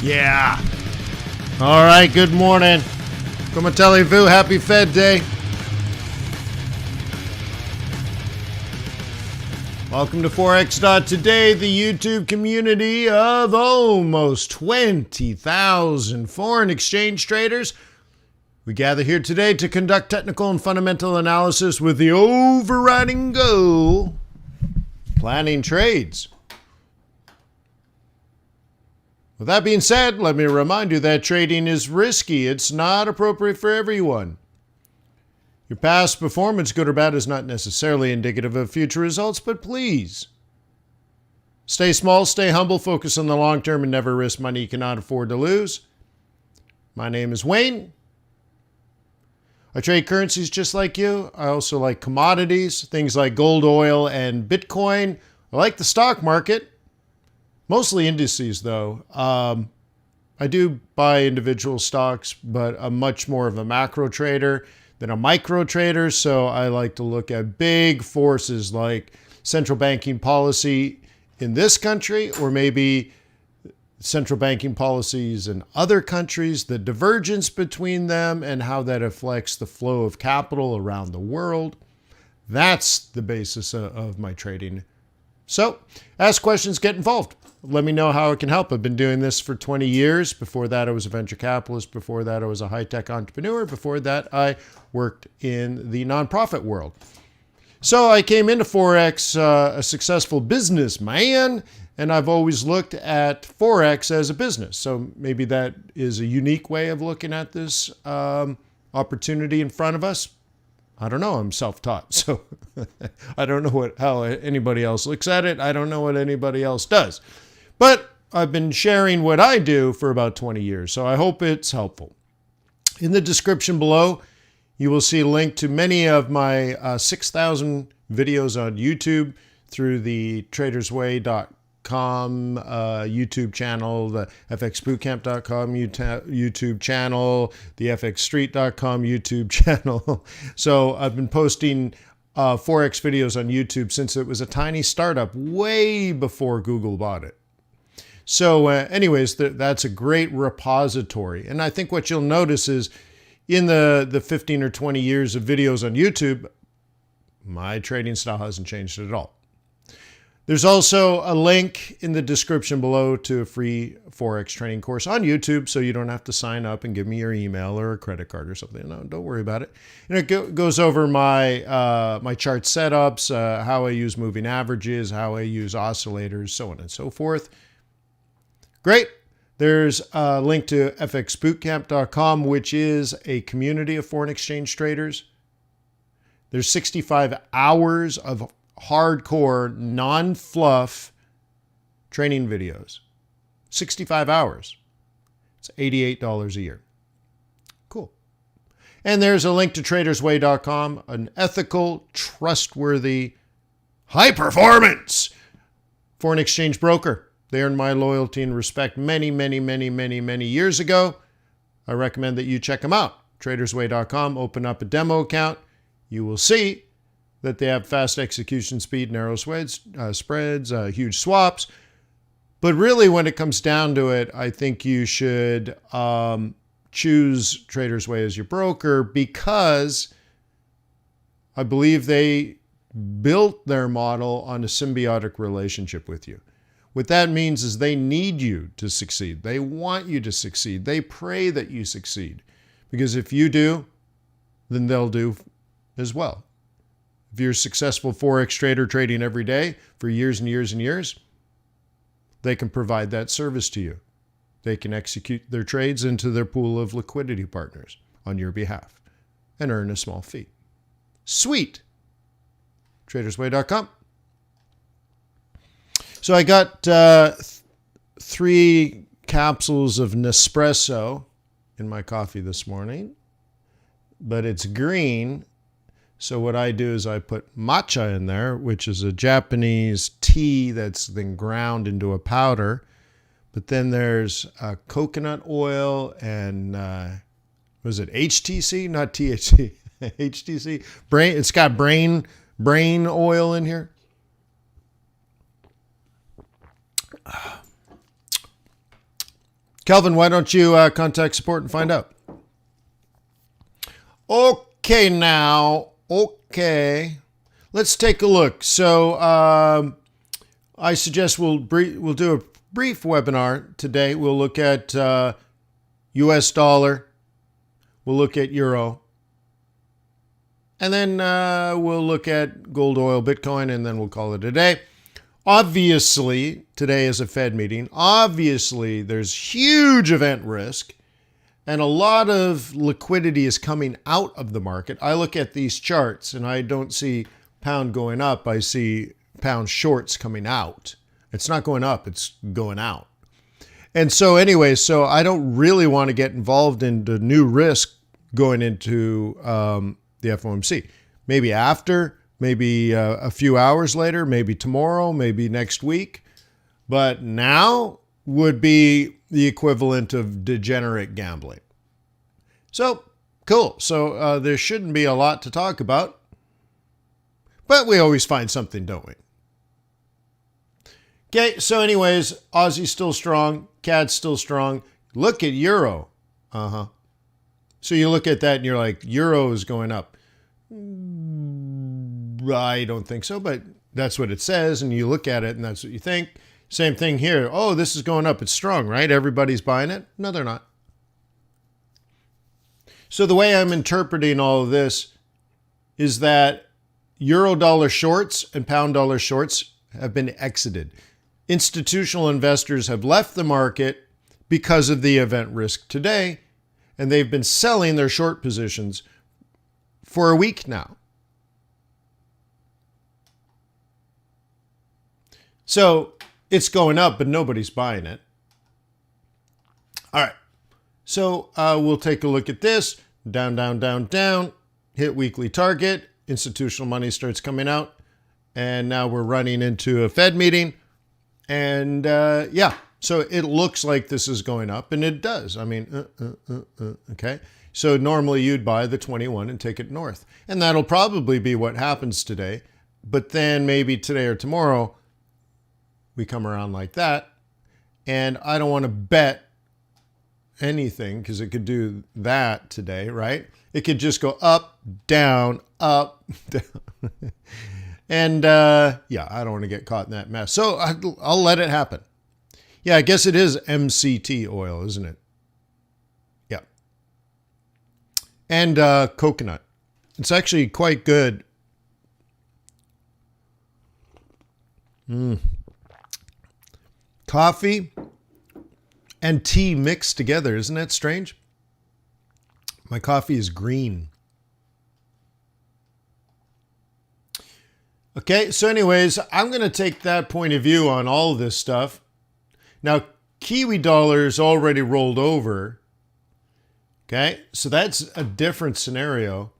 Yeah. All right, good morning. Come vous, happy Fed Day. Welcome to Forex.Today, the YouTube community of almost 20,000 foreign exchange traders. We gather here today to conduct technical and fundamental analysis with the overriding goal, planning trades. With that being said, let me remind you that trading is risky. It's not appropriate for everyone. Your past performance, good or bad, is not necessarily indicative of future results, but please stay small, stay humble, focus on the long term, and never risk money you cannot afford to lose. My name is Wayne. I trade currencies just like you. I also like commodities, things like gold, oil, and Bitcoin. I like the stock market. Mostly indices, though. I do buy individual stocks, but I'm much more of a macro trader than a micro trader. So I like to look at big forces like central banking policy in this country, or maybe central banking policies in other countries, the divergence between them and how that affects the flow of capital around the world. That's the basis of my trading. So ask questions, get involved. Let me know how I can help. I've been doing this for 20 years. Before that, I was a venture capitalist. Before that, I was a high-tech entrepreneur. Before that, I worked in the nonprofit world. So I came into Forex a successful businessman, and I've always looked at Forex as a business. So maybe that is a unique way of looking at this opportunity in front of us. I don't know. I'm self-taught, so I don't know how anybody else looks at it. I don't know what anybody else does. But I've been sharing what I do for about 20 years, so I hope it's helpful. In the description below, you will see a link to many of my 6,000 videos on YouTube through the tradersway.com YouTube channel, the fxbootcamp.com YouTube channel, the fxstreet.com YouTube channel. So I've been posting Forex videos on YouTube since it was a tiny startup way before Google bought it. So anyways, that's a great repository. And I think what you'll notice is in the 15 or 20 years of videos on YouTube, my trading style hasn't changed at all. There's also a link in the description below to a free Forex training course on YouTube, so you don't have to sign up and give me your email or a credit card or something. No, don't worry about it. And it goes over my my chart setups, how I use moving averages, how I use oscillators, so on and so forth. Great. There's a link to fxbootcamp.com, which is a community of foreign exchange traders. There's 65 hours of hardcore, non-fluff training videos. 65 hours. It's $88 a year. Cool. And there's a link to tradersway.com, an ethical, trustworthy, high-performance foreign exchange broker. They earned my loyalty and respect many years ago. I recommend that you check them out. Tradersway.com, open up a demo account. You will see that they have fast execution speed, narrow spreads, huge swaps. But really, when it comes down to it, I think you should choose Traders Way as your broker because I believe they built their model on a symbiotic relationship with you. What that means is they need you to succeed. They want you to succeed. They pray that you succeed. Because if you do, then they'll do as well. If you're a successful Forex trader trading every day for years and years and years, they can provide that service to you. They can execute their trades into their pool of liquidity partners on your behalf and earn a small fee. Sweet. Tradersway.com. So I got 3 capsules of Nespresso in my coffee this morning, but it's green. So what I do is I put matcha in there, which is a Japanese tea that's then ground into a powder. But then there's coconut oil and, was it HTC? Not THC. HTC. Brain. It's got brain oil in here. Kelvin, why don't you contact support and find out? Okay, now. Okay. Let's take a look. So I suggest we'll do a brief webinar today. We'll look at US dollar. We'll look at euro. And then we'll look at gold, oil, Bitcoin, and then we'll call it a day. Obviously, today is a Fed meeting. Obviously, there's huge event risk. And a lot of liquidity is coming out of the market. I look at these charts and I don't see pound going up. I see pound shorts coming out. It's not going up, it's going out. And so anyway, so I don't really want to get involved in the new risk going into the FOMC. Maybe after, maybe a few hours later, maybe tomorrow, maybe next week. But now would be the equivalent of degenerate gambling. So, cool. So there shouldn't be a lot to talk about. But we always find something, don't we? Okay, so anyways, Aussie's still strong. CAD's still strong. Look at Euro. So you look at that and you're like, Euro is going up. I don't think so, but that's what it says. And you look at it and that's what you think. Same thing here. Oh, this is going up. It's strong, right? Everybody's buying it. No, they're not. So the way I'm interpreting all of this is that euro dollar shorts and pound dollar shorts have been exited. Institutional investors have left the market because of the event risk today, and they've been selling their short positions for a week now. So it's going up, but nobody's buying it. All right. So we'll take a look at this. Down, down, down, down. Hit weekly target. Institutional money starts coming out. And now we're running into a Fed meeting. And yeah, so it looks like this is going up. And it does. I mean, okay. So normally you'd buy the 21 and take it north. And that'll probably be what happens today. But then maybe today or tomorrow, we come around like that. And I don't want to bet anything because it could do that today, right? It could just go up, down, down. And yeah, I don't want to get caught in that mess. So I'll let it happen. Yeah, I guess it is MCT oil, isn't it? Yeah. And coconut. It's actually quite good. Coffee and tea mixed together. Isn't that strange? My coffee is green. Okay, so anyways, I'm going to take that point of view on all of this stuff. Now, Kiwi dollar is already rolled over. Okay, so that's a different scenario.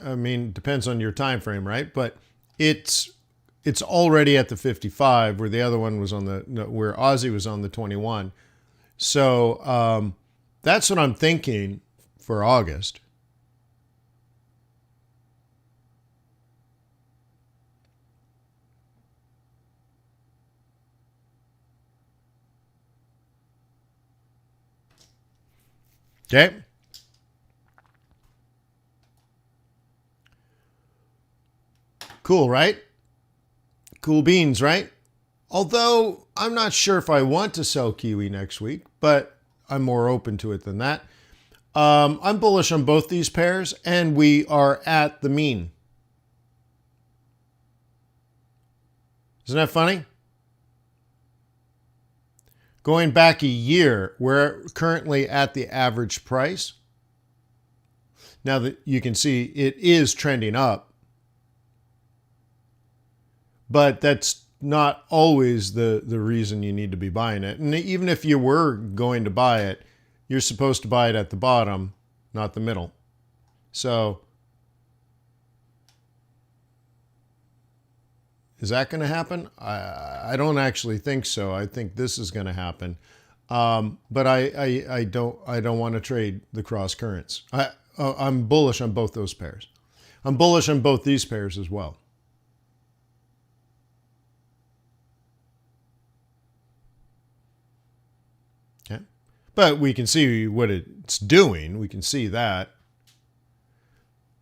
I mean, depends on your time frame, right? But it's already at the 55, where the other one was on where Aussie was on the 21. So that's what I'm thinking for August. Okay. Cool, right? Cool beans, right? Although I'm not sure if I want to sell Kiwi next week, but I'm more open to it than that. I'm bullish on both these pairs, and we are at the mean. Isn't that funny? Going back a year, we're currently at the average price. Now that you can see it is trending up, but that's not always the reason you need to be buying it. And even if you were going to buy it, you're supposed to buy it at the bottom, not the middle. So is that going to happen? I don't actually think so. I think this is going to happen. But I don't want to trade the cross currents. I'm bullish on both those pairs. I'm bullish on both these pairs as well. But we can see what it's doing. We can see that.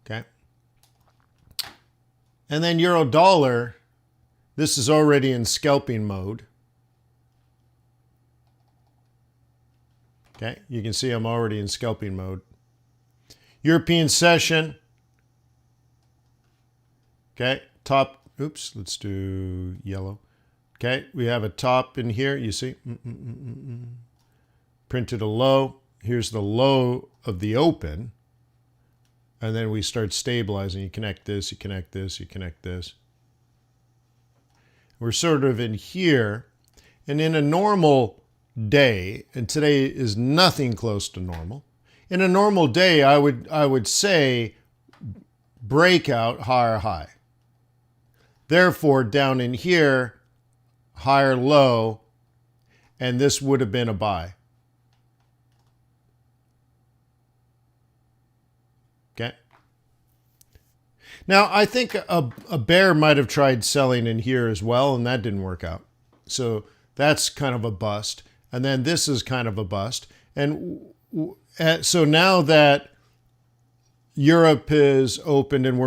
Okay. And then euro dollar, this is already in scalping mode. Okay, you can see I'm already in scalping mode. European session. Okay, top, oops, let's do yellow. Okay, we have a top in here, you see. Printed a low. Here's the low of the open. And then we start stabilizing. You connect this, you connect this, you connect this. We're sort of in here. And in a normal day, and today is nothing close to normal. In a normal day, I would say breakout, higher high. Therefore, down in here, higher low, and this would have been a buy. Okay. Now, I think a bear might have tried selling in here as well, and that didn't work out. So that's kind of a bust. And then this is kind of a bust. And so now that Europe is opened and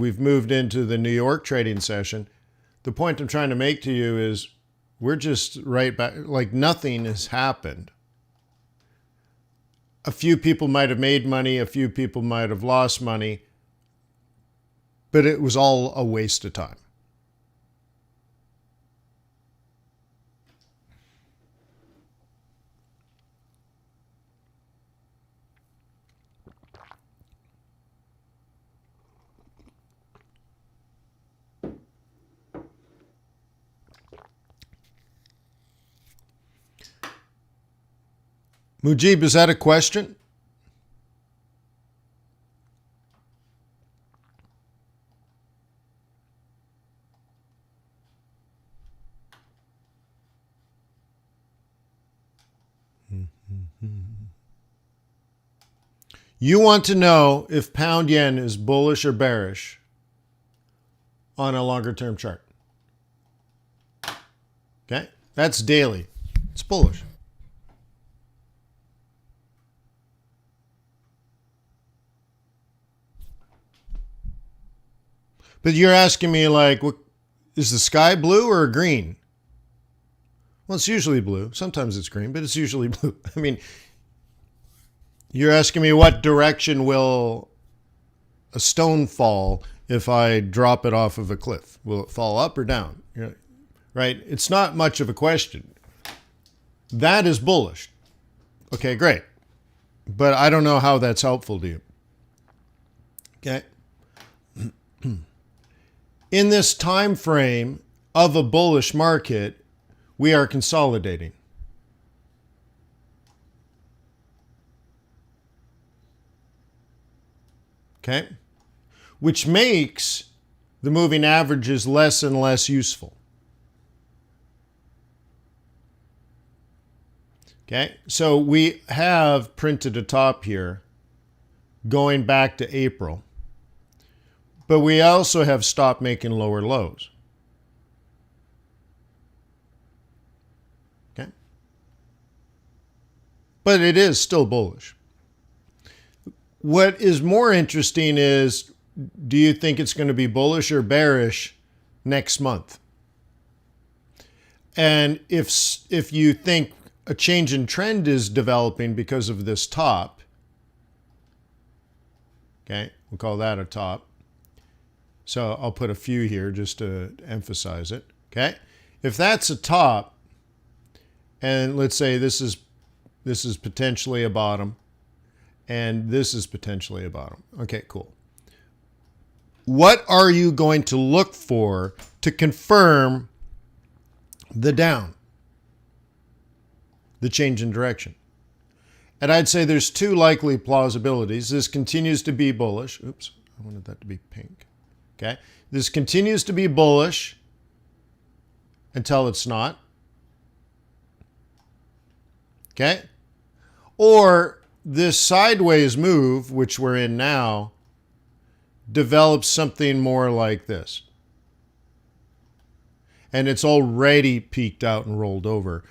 we've moved into the New York trading session, the point I'm trying to make to you is we're just right back, like nothing has happened. A few people might have made money, a few people might have lost money, but it was all a waste of time. Mujib, is that a question? You want to know if pound yen is bullish or bearish on a longer term chart. Okay? That's daily. It's bullish. But you're asking me like, what, is the sky blue or green? Well, it's usually blue. Sometimes it's green, but it's usually blue. I mean, you're asking me what direction will a stone fall if I drop it off of a cliff? Will it fall up or down? Right? It's not much of a question. That is bullish. Okay, great. But I don't know how that's helpful to you. Okay? In this time frame of a bullish market, we are consolidating. Okay? Which makes the moving averages less and less useful. Okay? So we have printed a top here going back to April. But we also have stopped making lower lows. Okay? But it is still bullish. What is more interesting is, do you think it's going to be bullish or bearish next month? And if you think a change in trend is developing because of this top, okay, we'll call that a top. So I'll put a few here just to emphasize it, okay? If that's a top, and let's say this is potentially a bottom, and this is potentially a bottom. Okay, cool. What are you going to look for to confirm the down, the change in direction? And I'd say there's two likely plausibilities. This continues to be bullish. Oops, I wanted that to be pink. Okay, this continues to be bullish until it's not. Okay, or this sideways move, which we're in now, develops something more like this. And it's already peaked out and rolled over,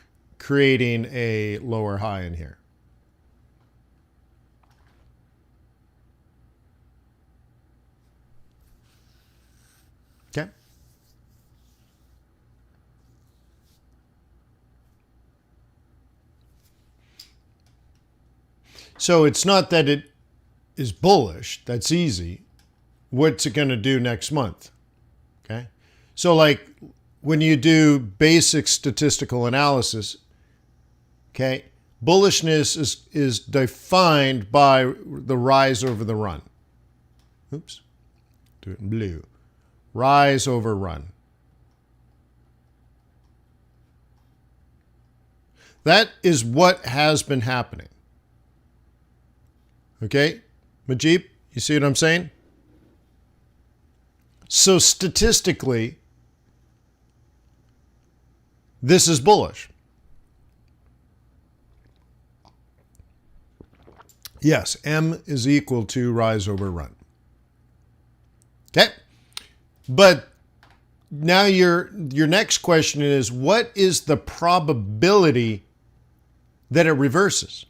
creating a lower high in here. Okay. So it's not that it is bullish. That's easy. What's it going to do next month? Okay. So like when you do basic statistical analysis, okay, bullishness is defined by the rise over the run. Oops. Do it in blue. Rise over run. That is what has been happening. Okay? Majib, you see what I'm saying? So statistically, this is bullish. Yes, M is equal to rise over run. Okay? But now your next question is, what is the probability that it reverses?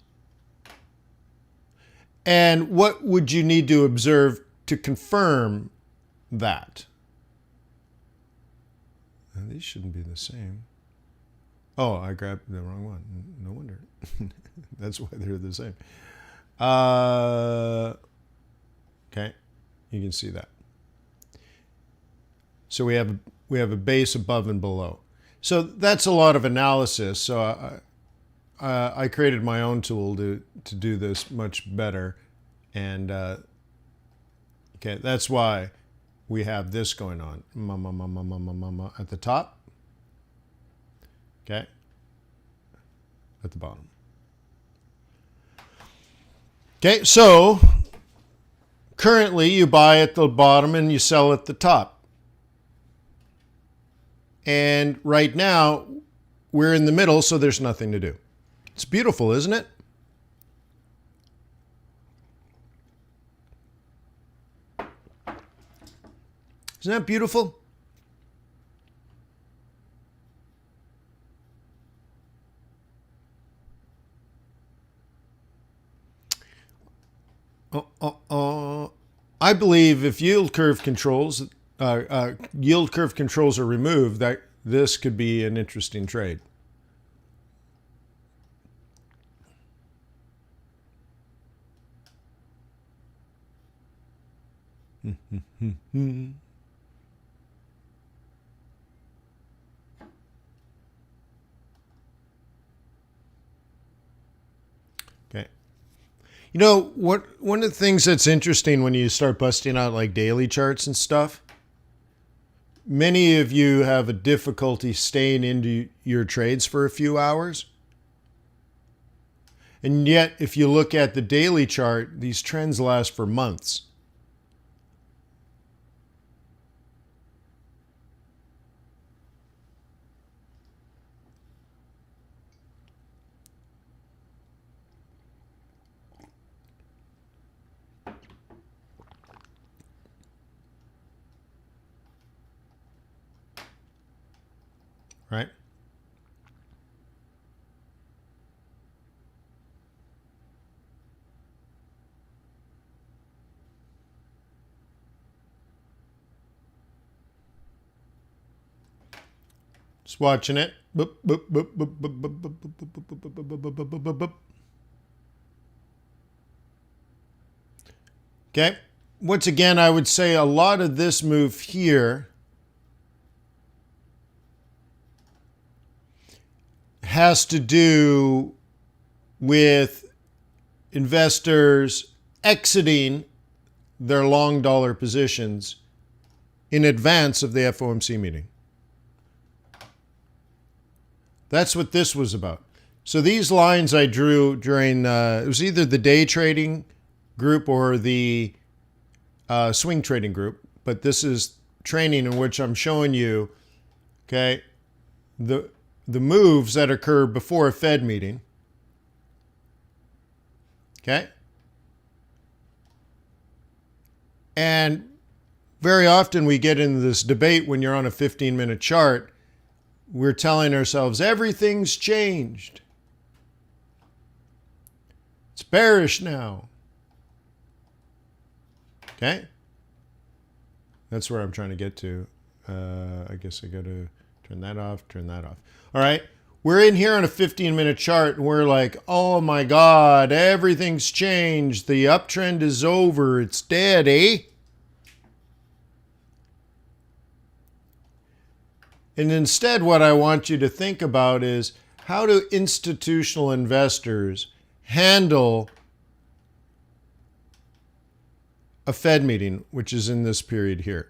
And what would you need to observe to confirm that? Now, these shouldn't be the same. Oh, I grabbed the wrong one. No wonder. That's why they're the same. Okay, you can see that. So we have a base above and below. So that's a lot of analysis. So I created my own tool to do this much better, and okay, that's why we have this going on. At the top. Okay, at the bottom. Okay, so currently you buy at the bottom and you sell at the top. And right now we're in the middle, so there's nothing to do. It's beautiful, isn't it? Isn't that beautiful? I believe if yield curve controls are removed, that this could be an interesting trade. Okay. You know, one of the things that's interesting when you start busting out like daily charts and stuff, many of you have a difficulty staying into your trades for a few hours. And yet, if you look at the daily chart, these trends last for months. Right? Just watching it. Okay. Once again, I would say a lot of this move here has to do with investors exiting their long dollar positions in advance of the FOMC meeting. That's what this was about. So these lines I drew during, it was either the day trading group or the swing trading group, but this is training in which I'm showing you, okay, the moves that occur before a Fed meeting, okay? And very often we get into this debate when you're on a 15-minute chart. we're telling ourselves everything's changed. It's bearish now. Okay? That's where I'm trying to get to. I guess I got to turn that off, turn that off. All right. We're in here on a 15-minute chart, and we're like, oh my God, everything's changed. The uptrend is over. It's dead, eh? And instead, what I want you to think about is, how do institutional investors handle a Fed meeting, which is in this period here?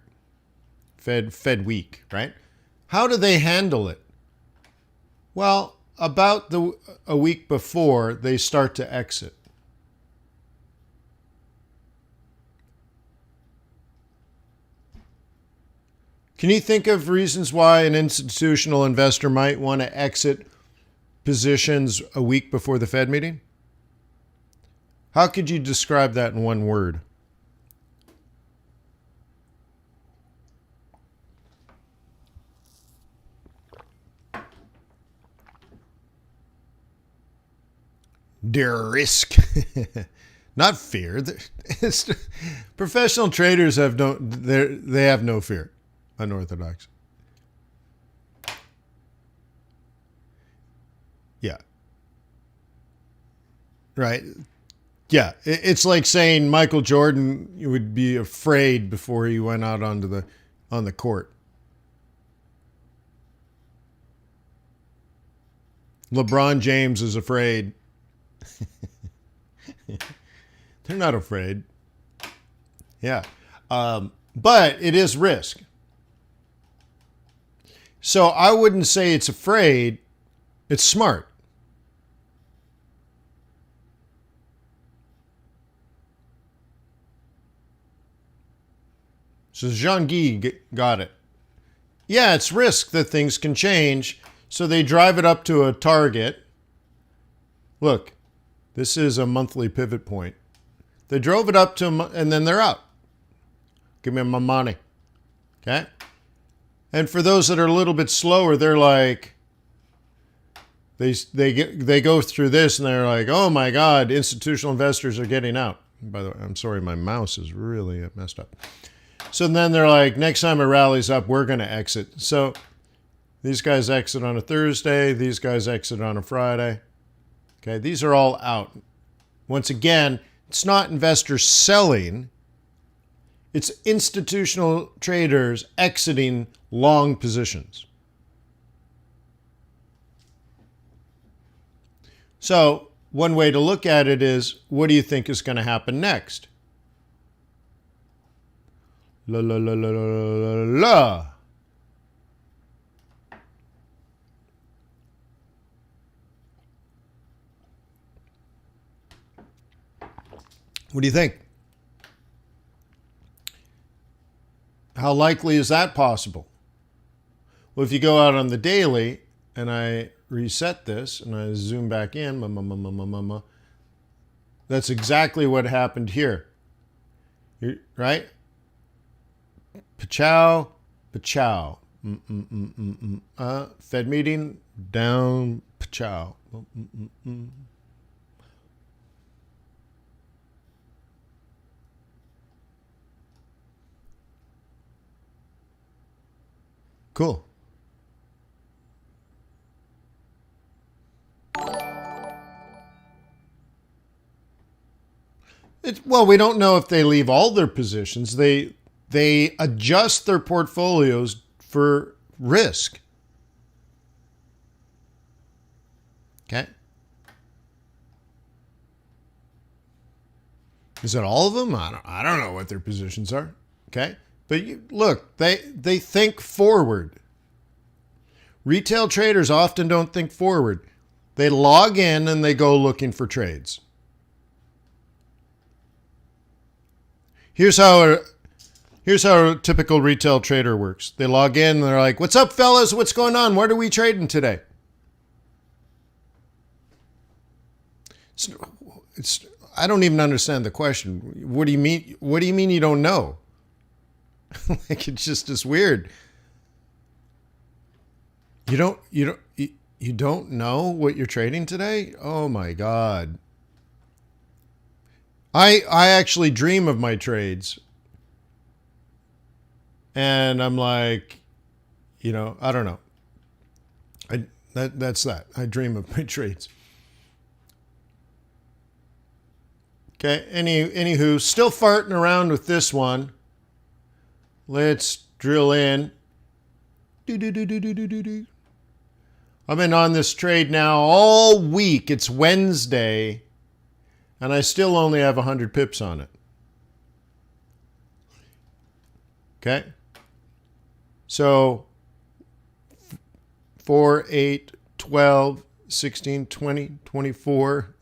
Fed week, right? How do they handle it? Well, about a week before, they start to exit. Can you think of reasons why an institutional investor might want to exit positions a week before the Fed meeting? How could you describe that in one word? Risk. Not fear. Professional traders have they have no fear. Unorthodox. Yeah. Right. Yeah. It's like saying Michael Jordan would be afraid before he went out on the court. LeBron James is afraid. They're not afraid. Yeah. But it is risk. So I wouldn't say it's afraid. It's smart. So Jean-Guy got it. Yeah, it's risk that things can change. So they drive it up to a target. Look, this is a monthly pivot point. They drove it up to, and then they're out. Give me my money. Okay? And for those that are a little bit slower, they're like, they go through this and they're like, oh my God, institutional investors are getting out. By the way, I'm sorry, my mouse is really messed up. So then they're like, next time it rallies up, we're going to exit. So these guys exit on a Thursday. These guys exit on a Friday. Okay, these are all out. Once again, it's not investors selling. It's institutional traders exiting long positions. So one way to look at it is, what do you think is going to happen next? La la la la la la la. What do you think? How likely is that possible? Well, if you go out on the daily and I reset this and I zoom back in, that's exactly what happened here. Right? Pachow, pachow. Fed meeting, down, pachow. Cool. Well, we don't know if they leave all their positions. They adjust their portfolios for risk. Okay. Is it all of them? I don't know what their positions are. Okay. But look, they think forward. Retail traders often don't think forward. They log in and they go looking for trades. Here's how a typical retail trader works. They log in and they're like, what's up, fellas? What's going on? What are we trading today? I don't even understand the question. What do you mean? What do you mean you don't know? Like, it's just as weird. You don't know what you're trading today? Oh my God. I actually dream of my trades. And I'm like, I don't know. That's that. I dream of my trades. Okay. Anywho, still farting around with this one. Let's drill in. I've been on this trade now all week. It's Wednesday, and I still only have 100 pips on it. Okay. So 4, 8, 12, 16, 20, 24.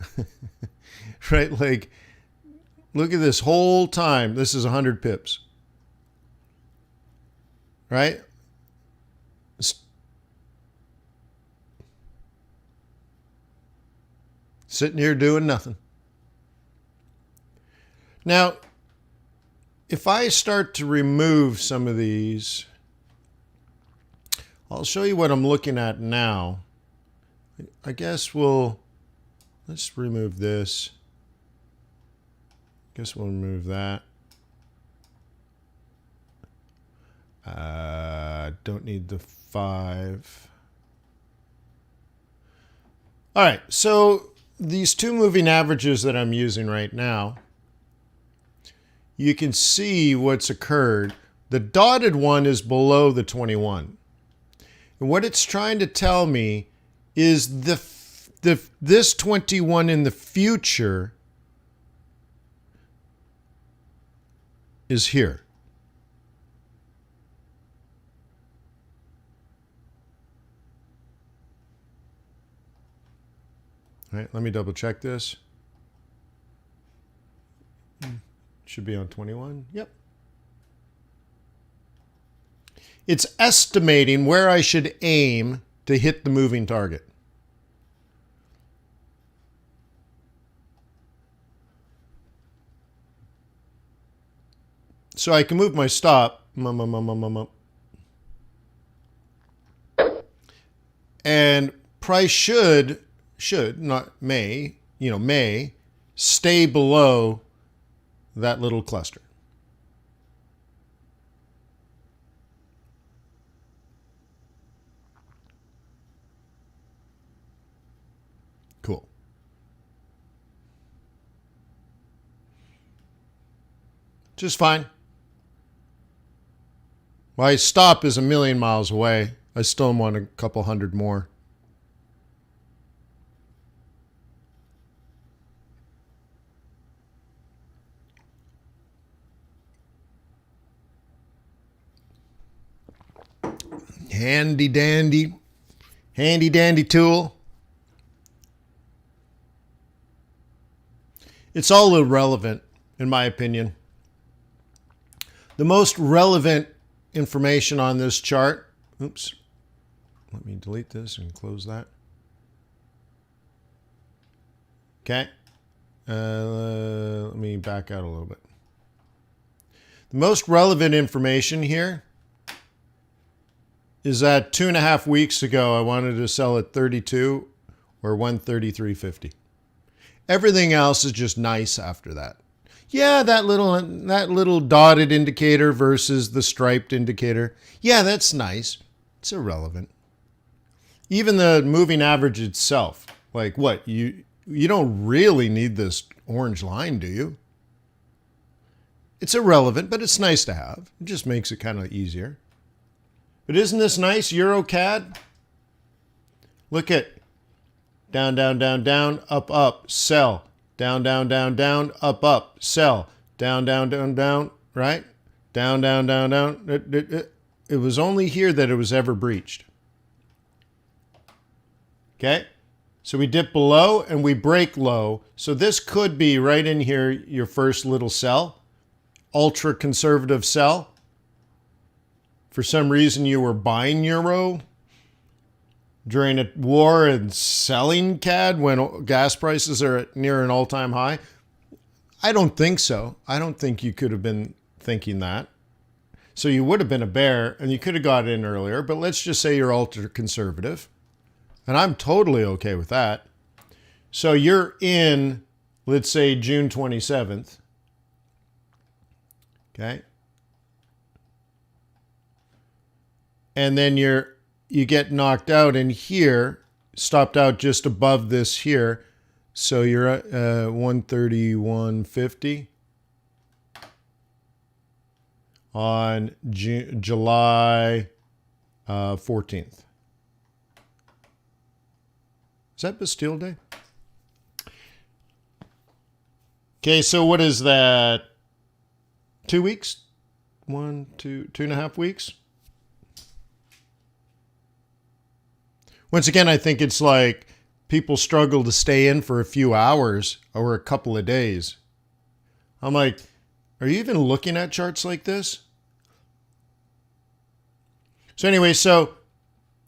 Right? Like, look at this whole time. This is 100 pips. Right? Sitting here doing nothing. Now, if I start to remove some of these, I'll show you what I'm looking at now. I guess let's remove this. Guess we'll remove that. Don't need the 5. All right, so these two moving averages that I'm using right now, you can see what's occurred. The dotted one is below the 21. And what it's trying to tell me is this 21 in the future is here. All right, let me double check this. Should be on 21. Yep. It's estimating where I should aim to hit the moving target. So I can move my stop. And price should, not may, may stay below that little cluster. Cool. Just fine. My stop is a million miles away. I still want a couple hundred more. Handy dandy tool. It's all irrelevant, in my opinion. The most relevant information on this chart, oops, let me delete this and close that. Okay, let me back out a little bit. The most relevant information here is that 2.5 weeks ago, I wanted to sell at 32 or 133.50. Everything else is just nice after that. Yeah, that little dotted indicator versus the striped indicator. Yeah, that's nice. It's irrelevant. Even the moving average itself. Like what? You don't really need this orange line, do you? It's irrelevant, but it's nice to have. It just makes it kind of easier. But isn't this nice, EuroCAD? Look at down, down, down, down, up, up, sell. Down, down, down, down, up, up, sell. Down, down, down, down, right? Down, down, down, down. It was only here that it was ever breached. Okay? So we dip below and we break low. So this could be right in here, your first little sell. Ultra conservative sell. For some reason you were buying euro during a war and selling CAD when gas prices are near an all-time high. I don't think so. I don't think you could have been thinking that. So you would have been a bear and you could have got in earlier, but let's just say you're ultra conservative. And I'm totally okay with that. So you're in, let's say, June 27th. Okay. And then you get knocked out in here, stopped out just above this here. So you're at 131.50 on July 14th. Is that Bastille Day? Okay, so what is that? 2 weeks? 2.5 weeks? Once again, I think it's like people struggle to stay in for a few hours or a couple of days. I'm like, are you even looking at charts like this? So anyway, so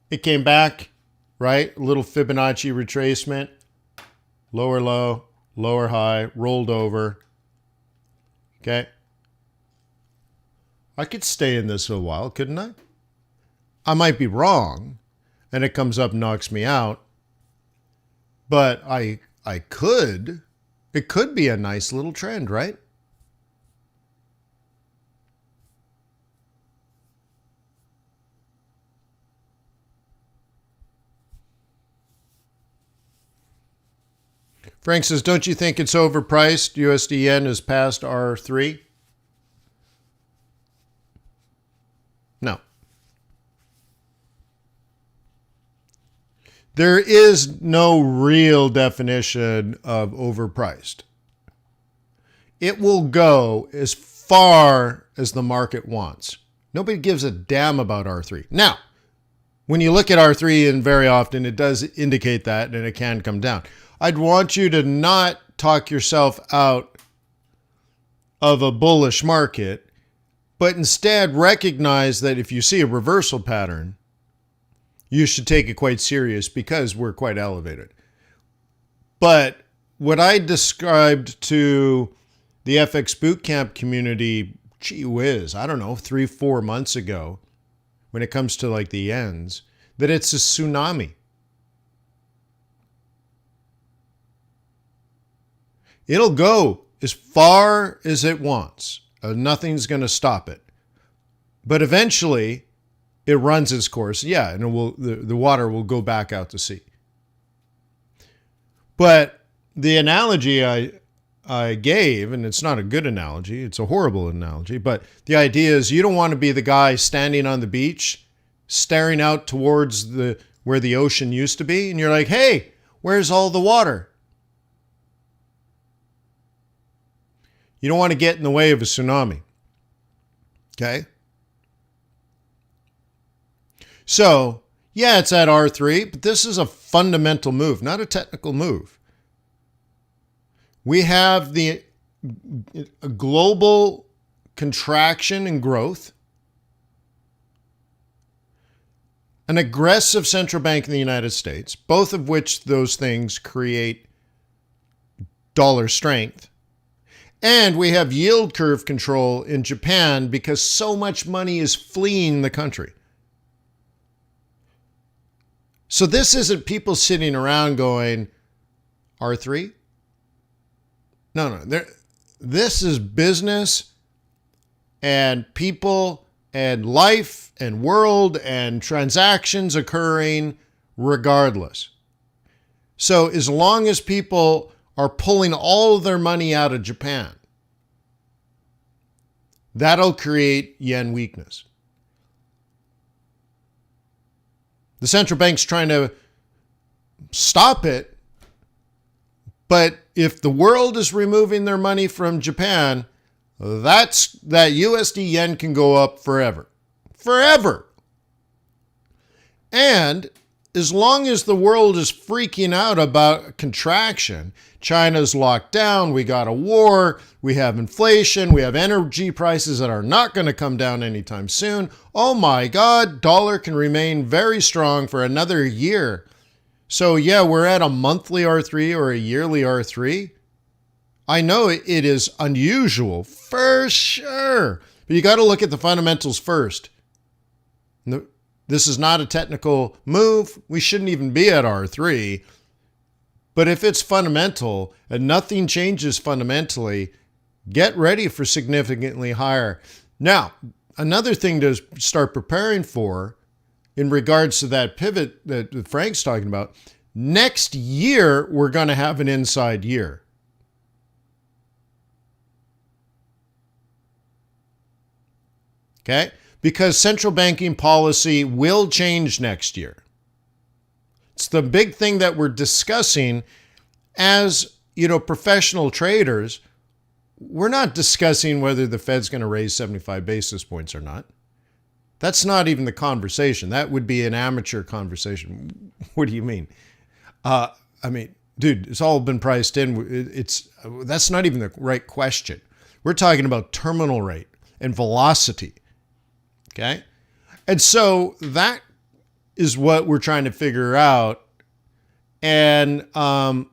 it came back, right? A little Fibonacci retracement, lower low, lower high, rolled over. Okay. I could stay in this a while, couldn't I? I might be wrong, and it comes up and knocks me out. But I could. It could be a nice little trend, right? Frank says, don't you think it's overpriced? USD yen is past R3? No. There is no real definition of overpriced. It will go as far as the market wants. Nobody gives a damn about R3. Now, when you look at R3, and very often it does indicate that, and it can come down. I'd want you to not talk yourself out of a bullish market, but instead recognize that if you see a reversal pattern, you should take it quite serious because we're quite elevated. But what I described to the FX Bootcamp community, gee whiz, I don't know, 3-4 months ago, when it comes to like the yens, that it's a tsunami. It'll go as far as it wants. Nothing's going to stop it. But eventually, it runs its course. Yeah, and the water will go back out to sea. But the analogy I gave, and it's not a good analogy, it's a horrible analogy, but the idea is you don't want to be the guy standing on the beach, staring out towards where the ocean used to be, and you're like, hey, where's all the water? You don't want to get in the way of a tsunami. Okay? So, yeah, it's at R3, but this is a fundamental move, not a technical move. We have a global contraction and growth, an aggressive central bank in the United States, both of which those things create dollar strength. And we have yield curve control in Japan because so much money is fleeing the country. So this isn't people sitting around going, R3? No. This is business and people and life and world and transactions occurring regardless. So as long as people are pulling all of their money out of Japan, that'll create yen weakness. The central bank's trying to stop it, but if the world is removing their money from Japan, that USD yen can go up forever. Forever. And as long as the world is freaking out about contraction, China's locked down, we got a war, we have inflation, we have energy prices that are not going to come down anytime soon. Oh my God, dollar can remain very strong for another year. So yeah, we're at a monthly R3 or a yearly R3. I know it is unusual, for sure. But you got to look at the fundamentals first. This is not a technical move. We shouldn't even be at R3. But if it's fundamental and nothing changes fundamentally, get ready for significantly higher. Now, another thing to start preparing for in regards to that pivot that Frank's talking about, next year, we're going to have an inside year. Okay? Because central banking policy will change next year. It's the big thing that we're discussing as, professional traders. We're not discussing whether the Fed's going to raise 75 basis points or not. That's not even the conversation. That would be an amateur conversation. What do you mean? Dude, it's all been priced in. That's not even the right question. We're talking about terminal rate and velocity. Okay? And so that is what we're trying to figure out. And we're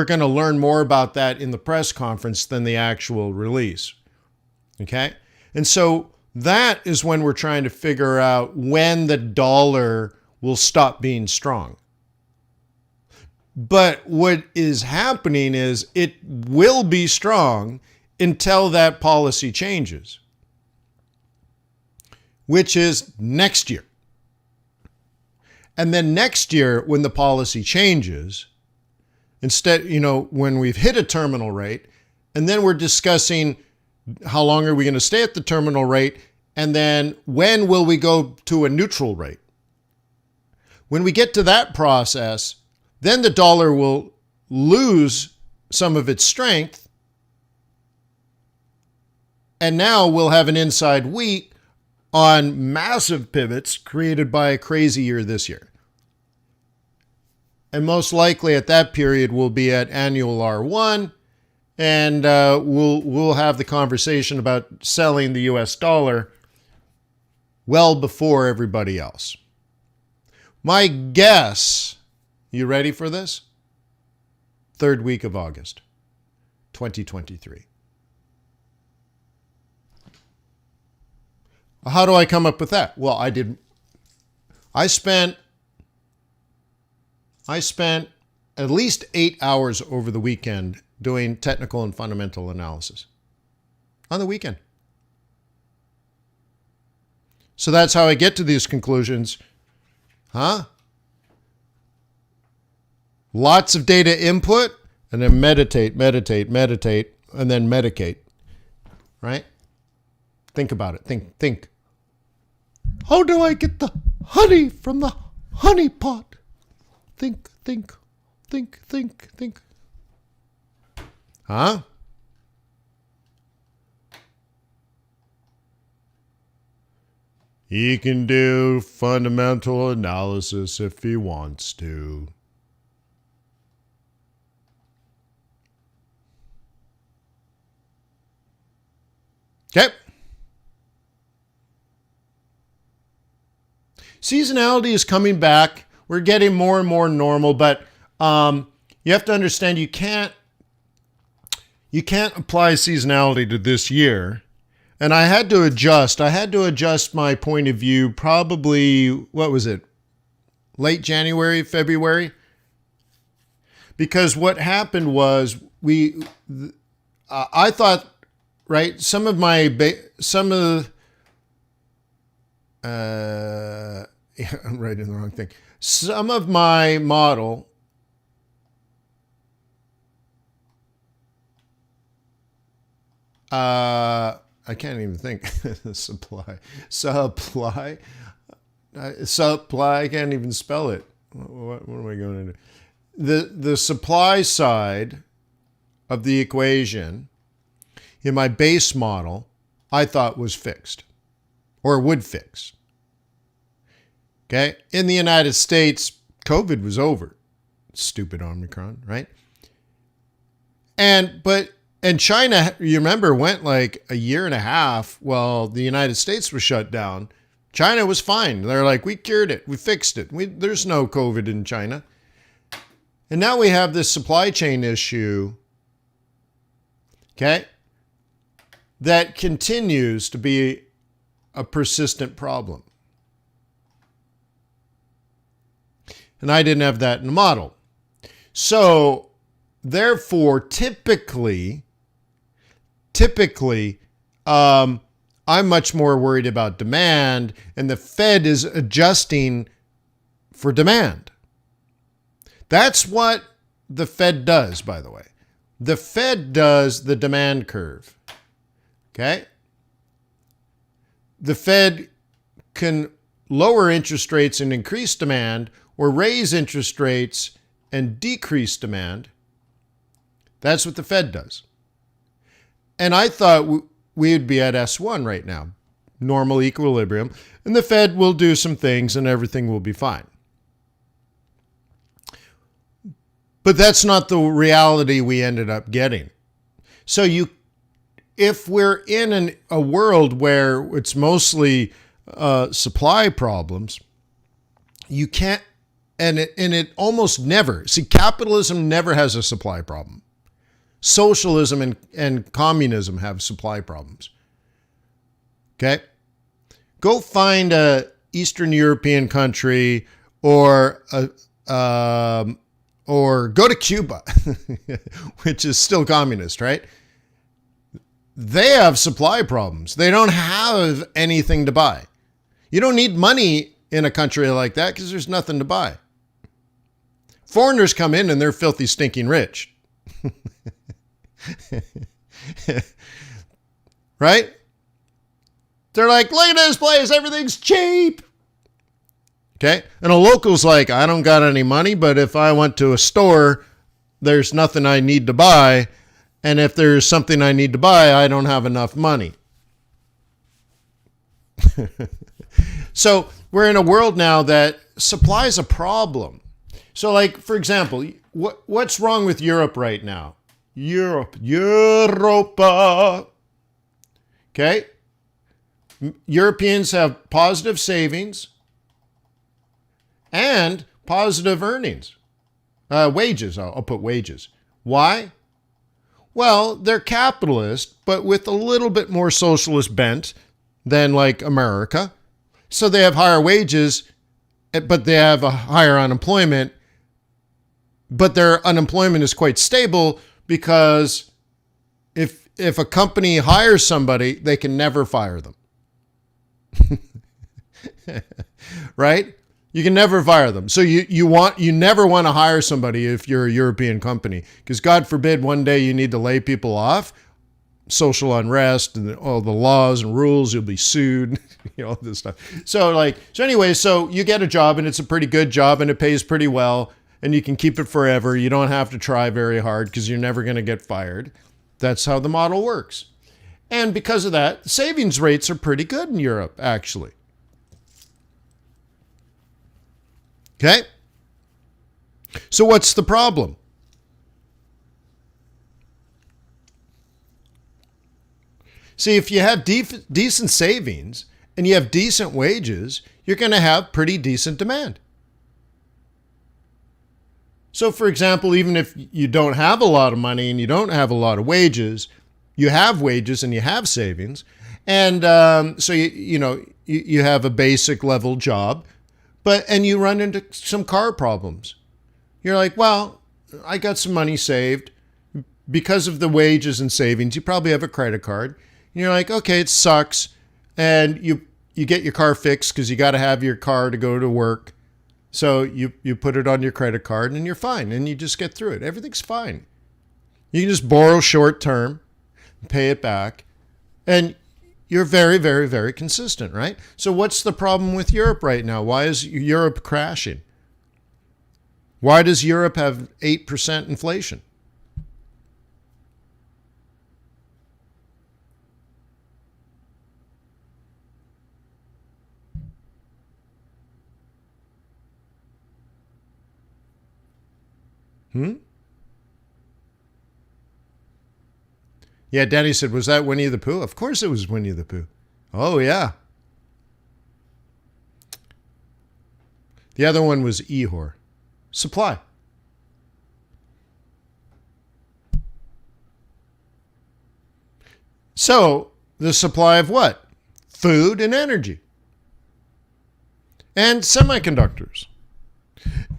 going to learn more about that in the press conference than the actual release. Okay? And so that is when we're trying to figure out when the dollar will stop being strong. But what is happening is it will be strong until that policy changes, which is next year. And then next year, when the policy changes, instead, when we've hit a terminal rate, and then we're discussing how long are we going to stay at the terminal rate, and then when will we go to a neutral rate? When we get to that process, then the dollar will lose some of its strength, and now we'll have an inside wheat on massive pivots created by a crazy year this year. And most likely at that period, we'll be at annual R1, and we'll have the conversation about selling the US dollar well before everybody else. My guess, you ready for this? Third week of August, 2023. How do I come up with that? Well, I spent at least 8 hours over the weekend doing technical and fundamental analysis on the weekend. So that's how I get to these conclusions. Lots of data input, and then meditate, and then medicate. Right? Think about it. Think. How do I get the honey from the honey pot? Think. He can do fundamental analysis if he wants to. Okay. Seasonality is coming back. We're getting more and more normal, but you have to understand you can't apply seasonality to this year. And I had to adjust my point of view probably, what was it? Late January, February? Because what happened was I thought, right, I'm writing the wrong thing. Some of my model I can't even think. Supply, I can't even spell it. What am I going to do? The supply side of the equation in my base model, I thought was fixed or would fix. Okay. In the United States, COVID was over. Stupid Omicron, right? And China, you remember, went like a year and a half while the United States was shut down. China was fine. They're like, we cured it. We fixed it. There's no COVID in China. And now we have this supply chain issue. Okay. that continues to be a persistent problem. And I didn't have that in the model. So therefore, typically, I'm much more worried about demand, and the Fed is adjusting for demand. That's what the Fed does, by the way. The Fed does the demand curve. Okay? The Fed can lower interest rates and increase demand, or raise interest rates and decrease demand. That's what the Fed does. And I thought we would be at S1 right now, normal equilibrium, and the Fed will do some things and everything will be fine. But that's not the reality we ended up getting. So if we're in a world where it's mostly supply problems, you can't, and it almost never, see, capitalism never has a supply problem. Socialism and communism have supply problems. Okay? Go find a Eastern European country or go to Cuba, which is still communist, right? They have supply problems. They don't have anything to buy. You don't need money in a country like that because there's nothing to buy. Foreigners come in and they're filthy, stinking rich. Right? They're like, look at this place, everything's cheap. Okay? And a local's like, I don't got any money, but if I went to a store, there's nothing I need to buy. And if there's something I need to buy, I don't have enough money. So we're in a world now that supply is a problem. So like, for example, what's wrong with Europe right now? Europa. Okay? Europeans have positive savings and positive earnings. Wages, I'll put wages. Why? Well, they're capitalist, but with a little bit more socialist bent than like America. So they have higher wages, but they have a higher unemployment. But their unemployment is quite stable because if a company hires somebody, they can never fire them. Right? You can never fire them. So you never want to hire somebody if you're a European company, because God forbid one day you need to lay people off, social unrest and all the laws and rules, you'll be sued, all this stuff. So anyway, so you get a job and it's a pretty good job and it pays pretty well and you can keep it forever. You don't have to try very hard because you're never going to get fired. That's how the model works. And because of that, savings rates are pretty good in Europe, actually. Okay? So what's the problem? See, if you have decent savings and you have decent wages, you're going to have pretty decent demand. So, for example, even if you don't have a lot of money and you don't have a lot of wages, you have wages and you have savings. And so, you have a basic level job, and you run into some car problems. You're like, well, I got some money saved. Because of the wages and savings, you probably have a credit card. And you're like, okay, it sucks. And you get your car fixed because you got to have your car to go to work. So you put it on your credit card and you're fine. And you just get through it. Everything's fine. You can just borrow short term, pay it back. And you're very, very, very consistent, right? So what's the problem with Europe right now? Why is Europe crashing? Why does Europe have 8% inflation? Yeah, Danny said, was that Winnie the Pooh? Of course it was Winnie the Pooh. Oh, yeah. The other one was Ehor. Supply. So the supply of what? Food and energy. And semiconductors.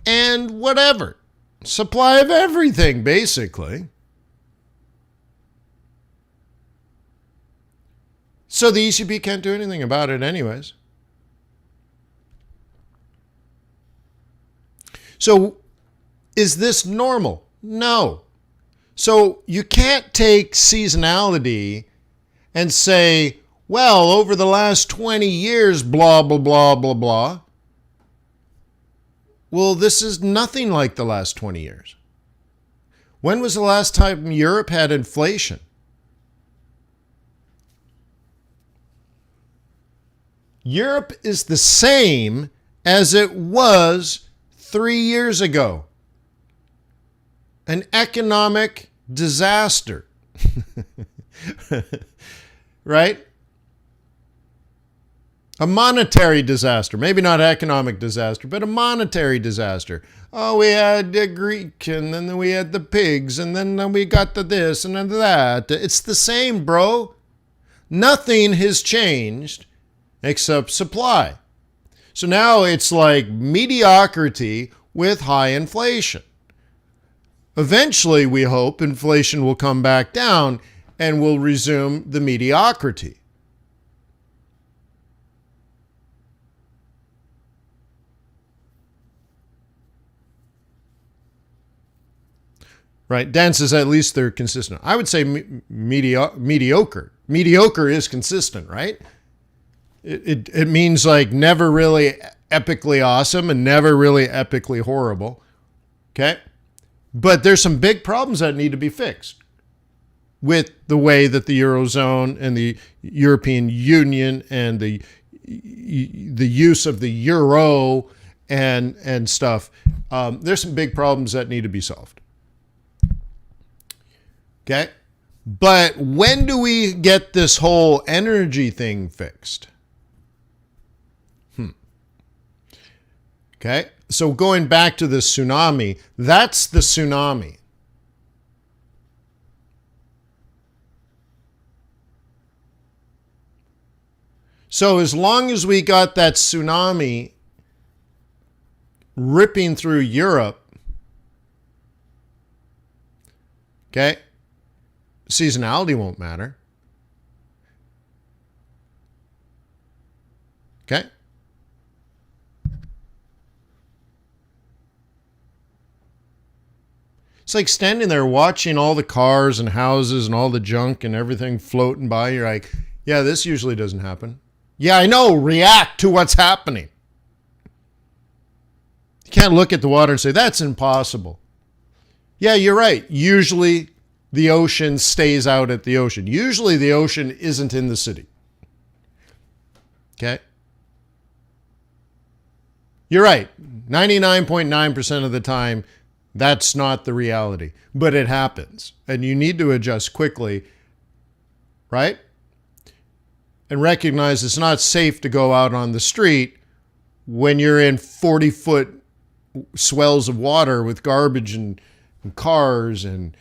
And whatever. Supply of everything, basically. So the ECB can't do anything about it anyways. So is this normal? No. So you can't take seasonality and say, well, over the last 20 years, blah, blah, blah, blah, blah. Well, this is nothing like the last 20 years. When was the last time Europe had inflation? Europe is the same as it was 3 years ago. An economic disaster. Right? A monetary disaster. Maybe not economic disaster, but a monetary disaster. Oh, we had the Greek, and then we had the pigs, and then we got the this and then that. It's the same, bro. Nothing has changed except supply. So now it's like mediocrity with high inflation. Eventually, we hope inflation will come back down and we'll resume the mediocrity. Right? Dan says at least they're consistent. I would say mediocre. Mediocre is consistent, right? It means like never really epically awesome and never really epically horrible. Okay? But there's some big problems that need to be fixed with the way that the Eurozone and the European Union and the use of the euro and stuff. There's some big problems that need to be solved. Okay? But when do we get this whole energy thing fixed? Okay? So going back to the tsunami, that's the tsunami. So as long as we got that tsunami ripping through Europe, okay, seasonality won't matter. Okay? It's like standing there watching all the cars and houses and all the junk and everything floating by. You're like, yeah, this usually doesn't happen. Yeah, I know. React to what's happening. You can't look at the water and say, that's impossible. Yeah, you're right. Usually the ocean stays out at the ocean. Usually the ocean isn't in the city. Okay? You're right. 99.9% of the time, that's not the reality. But it happens. And you need to adjust quickly, right? And recognize it's not safe to go out on the street when you're in 40-foot swells of water with garbage and cars and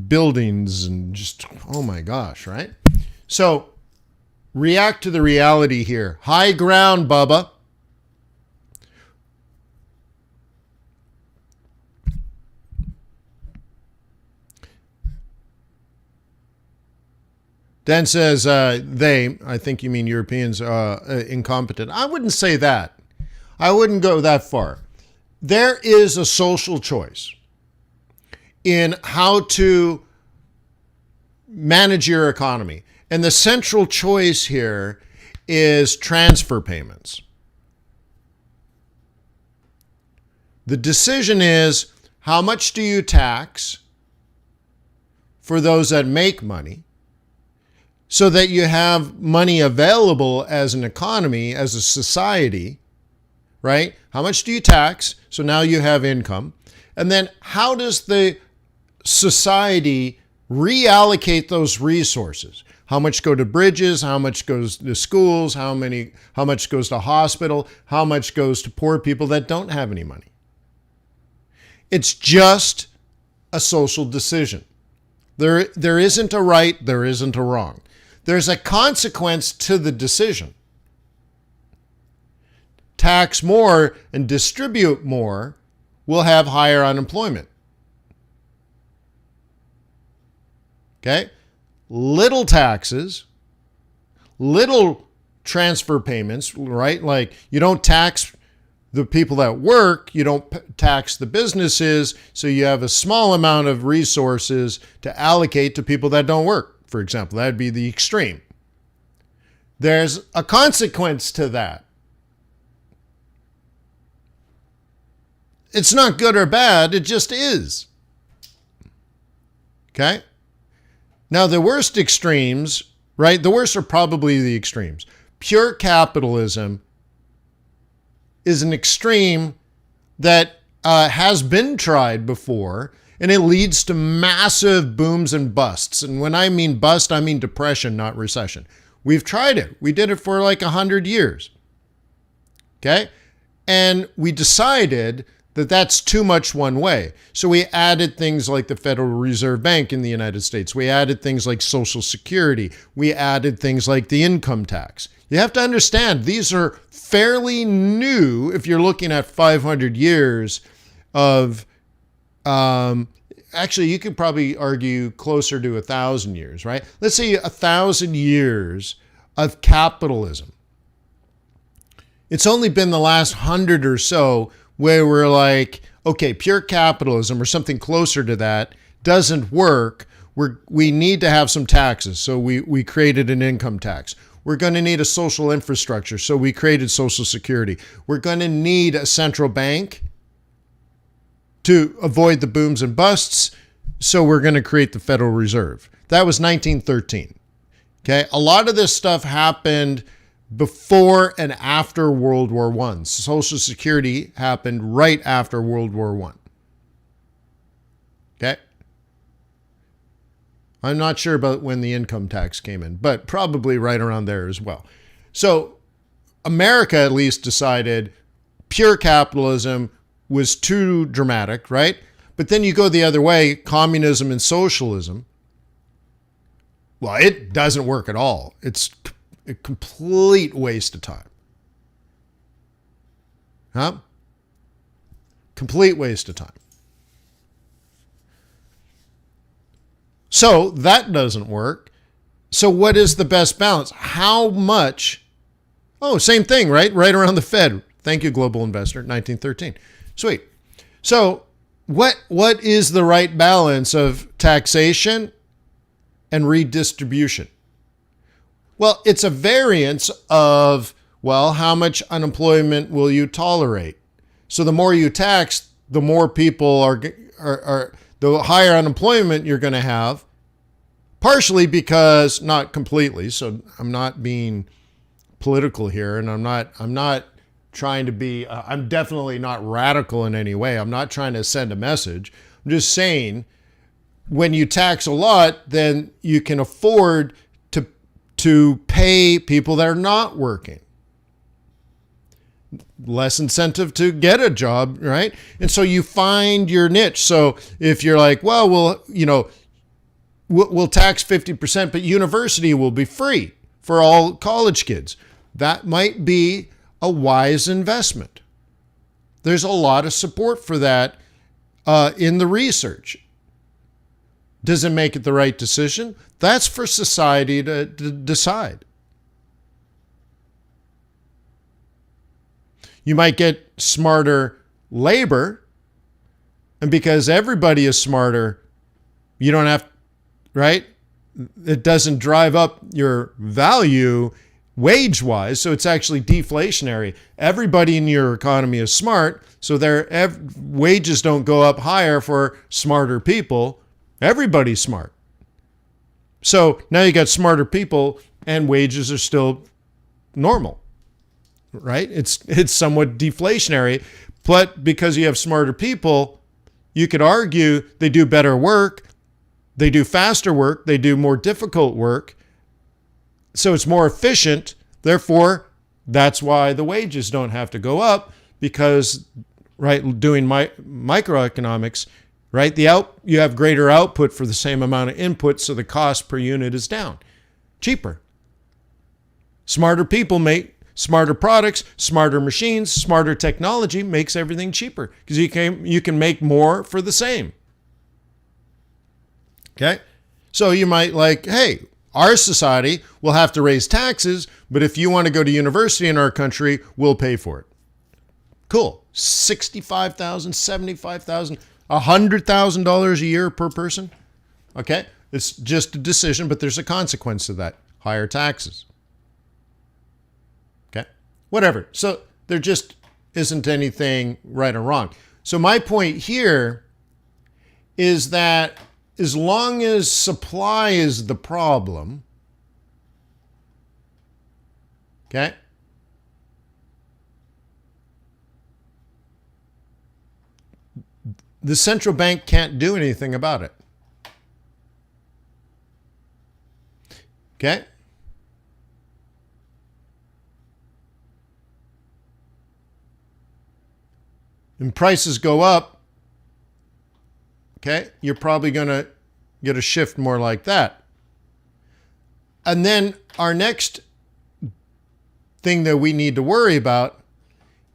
buildings and just, oh my gosh, right? So react to the reality here. High ground, Bubba. Dan says they, I think you mean Europeans, incompetent. I wouldn't say that. I wouldn't go that far. There is a social choice in how to manage your economy. And the central choice here is transfer payments. The decision is, how much do you tax for those that make money so that you have money available as an economy, as a society, right? How much do you tax? So now you have income. And then how does the society reallocate those resources? How much go to bridges? How much goes to schools? How much goes to hospital? How much goes to poor people that don't have any money? It's just a social decision. There isn't a right, there isn't a wrong. There's a consequence to the decision. Tax more and distribute more will have higher unemployment. Okay? Little taxes, little transfer payments, right? Like you don't tax the people that work, you don't tax the businesses, so you have a small amount of resources to allocate to people that don't work, for example. That'd be the extreme. There's a consequence to that. It's not good or bad, it just is. Okay? Now, the worst extremes, right? The worst are probably the extremes. Pure capitalism is an extreme that has been tried before, and it leads to massive booms and busts. And when I mean bust, I mean depression, not recession. We've tried it. We did it for like 100 years. Okay? And we decided that that's too much one way. So we added things like the Federal Reserve Bank in the United States. We added things like Social Security. We added things like the income tax. You have to understand, these are fairly new if you're looking at 500 years of, actually, you could probably argue closer to 1,000 years, right? Let's say 1,000 years of capitalism. It's only been the last 100 or so where we're like, okay, pure capitalism or something closer to that doesn't work. We need to have some taxes. So we created an income tax. We're going to need a social infrastructure. So we created Social Security. We're going to need a central bank to avoid the booms and busts. So we're going to create the Federal Reserve. That was 1913. Okay. A lot of this stuff happened before and after World War I. Social Security happened right after World War I. Okay? I'm not sure about when the income tax came in, but probably right around there as well. So America at least decided pure capitalism was too dramatic, right? But then you go the other way, communism and socialism. Well, it doesn't work at all. It's a complete waste of time. Huh? Complete waste of time. So that doesn't work. So what is the best balance? How much? Oh, same thing, right? Right around the Fed. Thank you, Global Investor, 1913. Sweet. So what is the right balance of taxation and redistribution? Well, it's a variance of, well, how much unemployment will you tolerate? So the more you tax, the more people are the higher unemployment you're going to have, partially because, not completely, so I'm not being political here, and I'm not trying to be, I'm definitely not radical in any way. I'm not trying to send a message. I'm just saying, when you tax a lot, then you can afford to pay people that are not working. Less incentive to get a job, right? And so you find your niche. So if you're like, well, we'll tax 50%, but university will be free for all college kids. That might be a wise investment. There's a lot of support for that in the research. Does it make it the right decision? That's for society to decide. You might get smarter labor, and because everybody is smarter, you don't have, right? It doesn't drive up your value wage-wise, so it's actually deflationary. Everybody in your economy is smart, so their wages don't go up higher for smarter people. Everybody's smart. So now you got smarter people and wages are still normal, right? It's somewhat deflationary, but because you have smarter people, you could argue they do better work, they do faster work, they do more difficult work. So it's more efficient. Therefore, that's why the wages don't have to go up because, right, doing microeconomics, right? You have greater output for the same amount of input, so the cost per unit is down. Cheaper. Smarter people make smarter products, smarter machines, smarter technology makes everything cheaper because you can make more for the same. Okay? So you might hey, our society will have to raise taxes, but if you want to go to university in our country, we'll pay for it. Cool. $65,000, $75,000, $100,000 a year per person. Okay? It's just a decision, but there's a consequence to that. Higher taxes. Okay? Whatever. So there just isn't anything right or wrong. So my point here is that as long as supply is the problem, okay, the central bank can't do anything about it. Okay? And prices go up, okay, you're probably going to get a shift more like that. And then our next thing that we need to worry about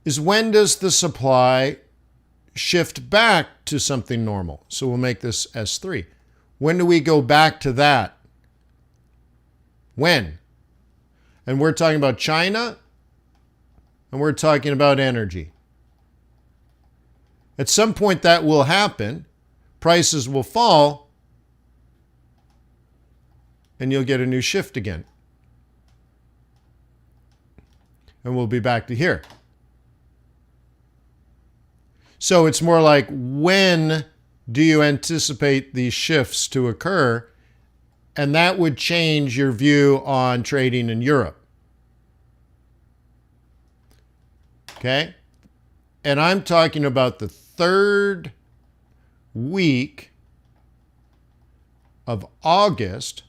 is when does the supply shift back to something normal? So we'll make this S3. When do we go back to that? When? And we're talking about China, and we're talking about energy. At some point that will happen. Prices will fall, and you'll get a new shift again. And we'll be back to here. So it's more like, when do you anticipate these shifts to occur? And that would change your view on trading in Europe. Okay? And I'm talking about the third week of August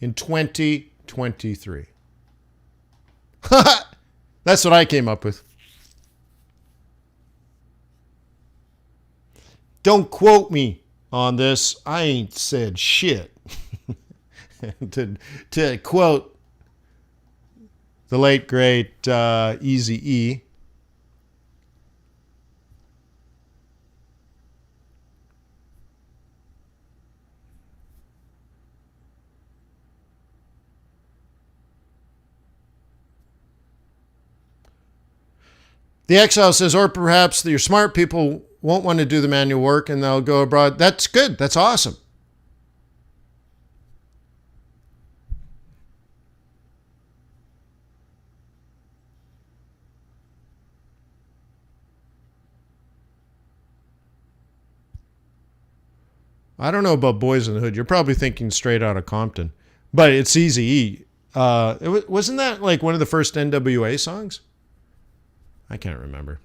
in 2023. That's what I came up with. Don't quote me on this. I ain't said shit. to quote the late, great Eazy-E. The exile says, or perhaps your smart people won't want to do the manual work and they'll go abroad. That's good. That's awesome. I don't know about Boys in the Hood. You're probably thinking Straight Outta Compton, but it's Eazy-E. Wasn't that like one of the first NWA songs? I can't remember.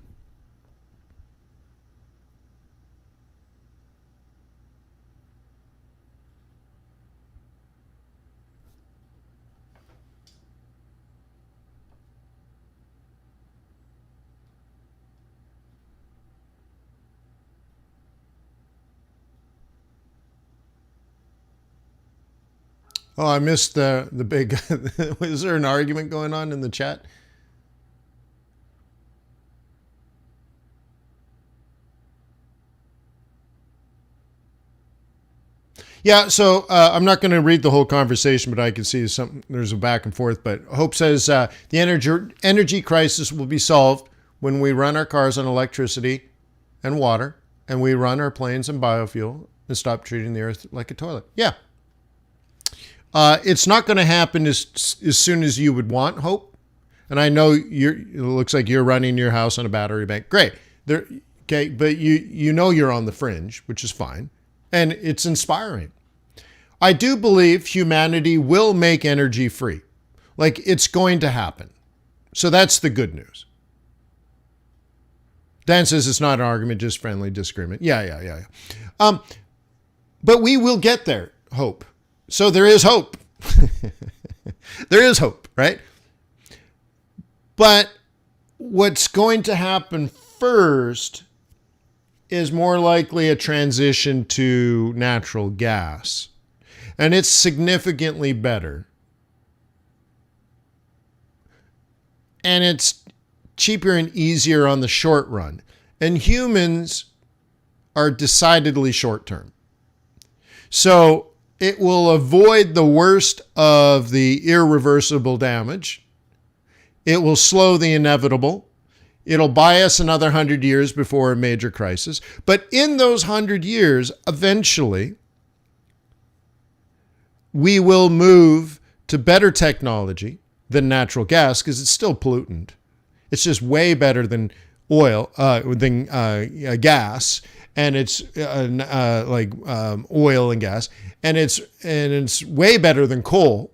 Oh, I missed the big... Was there an argument going on in the chat? Yeah, so I'm not going to read the whole conversation, but I can see there's a back and forth. But Hope says the energy crisis will be solved when we run our cars on electricity and water, and we run our planes on biofuel and stop treating the earth like a toilet. Yeah. It's not going to happen as soon as you would want, Hope. And I know it looks like you're running your house on a battery bank. Great. Okay, but you know you're on the fringe, which is fine. And it's inspiring. I do believe humanity will make energy free. Like, it's going to happen. So that's the good news. Dan says it's not an argument, just friendly disagreement. Yeah. But we will get there, Hope. So there is hope. There is hope, right? But what's going to happen first is more likely a transition to natural gas. And it's significantly better. And it's cheaper and easier on the short run. And humans are decidedly short term. So it will avoid the worst of the irreversible damage. It will slow the inevitable. It'll buy us another 100 years before a major crisis. But in those 100 years, eventually, we will move to better technology than natural gas because it's still pollutant. It's just way better than oil, than gas, and it's oil and gas, and it's way better than coal,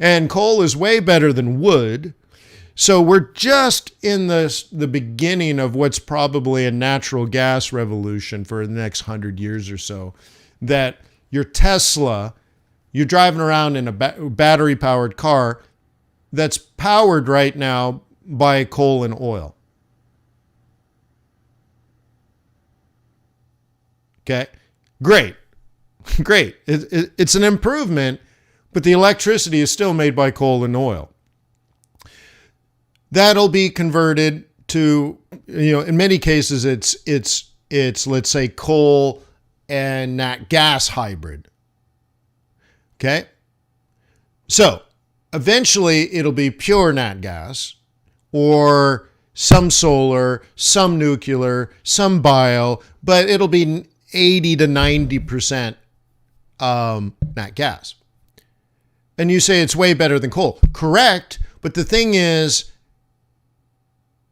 and coal is way better than wood. So we're just in the beginning of what's probably a natural gas revolution for the next 100 years or so. That your Tesla, you're driving around in a battery-powered car that's powered right now by coal and oil. Okay, great. It's an improvement, but the electricity is still made by coal and oil. That'll be converted to, in many cases, it's let's say coal and nat gas hybrid. Okay, so eventually it'll be pure nat gas, or some solar, some nuclear, some bio, but it'll be 80 to 90% nat gas. And you say it's way better than coal. Correct, but the thing is,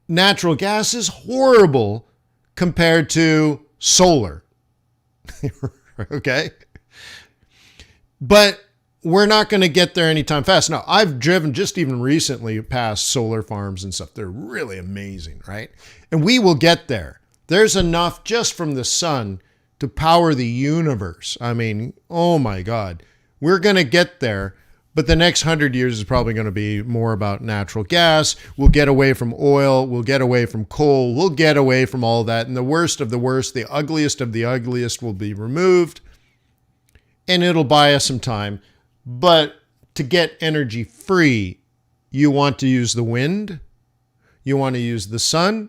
natural gas is horrible compared to solar. Okay? But we're not going to get there anytime fast. Now, I've driven just even recently past solar farms and stuff. They're really amazing, right? And we will get there. There's enough just from the sun to power the universe. I mean, oh my God. We're going to get there. But the next 100 years is probably going to be more about natural gas. We'll get away from oil. We'll get away from coal. We'll get away from all that. And the worst of the worst, the ugliest of the ugliest will be removed. And it'll buy us some time. But to get energy free, you want to use the wind. You want to use the sun.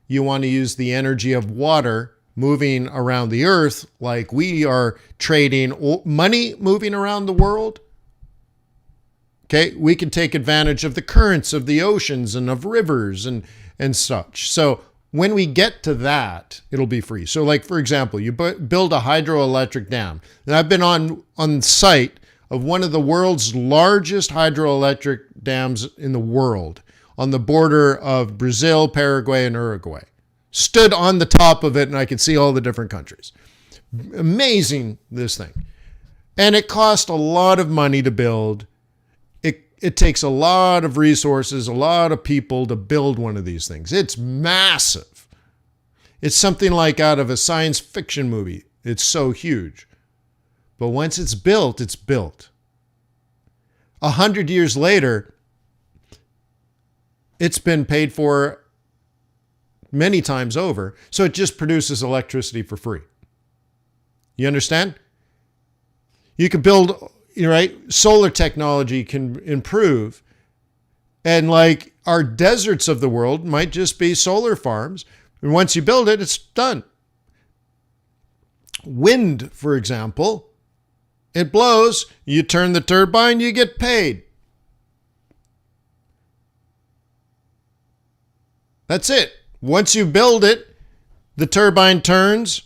You want to use the energy of water moving around the earth, like we are trading money moving around the world. Okay, we can take advantage of the currents of the oceans and of rivers and such. So when we get to that, it'll be free. So like, for example, you build a hydroelectric dam. And I've been on site of one of the world's largest hydroelectric dams in the world on the border of Brazil, Paraguay, and Uruguay. Stood on the top of it and I could see all the different countries. Amazing, this thing. And it cost a lot of money to build. It takes a lot of resources, a lot of people to build one of these things. It's massive. It's something like out of a science fiction movie. It's so huge. But once it's built, it's built. 100 years later, it's been paid for many times over. So it just produces electricity for free. You understand? You could build, right? Solar technology can improve. And like our deserts of the world might just be solar farms. And once you build it, it's done. Wind, for example, it blows, you turn the turbine, you get paid. That's it. Once you build it, the turbine turns.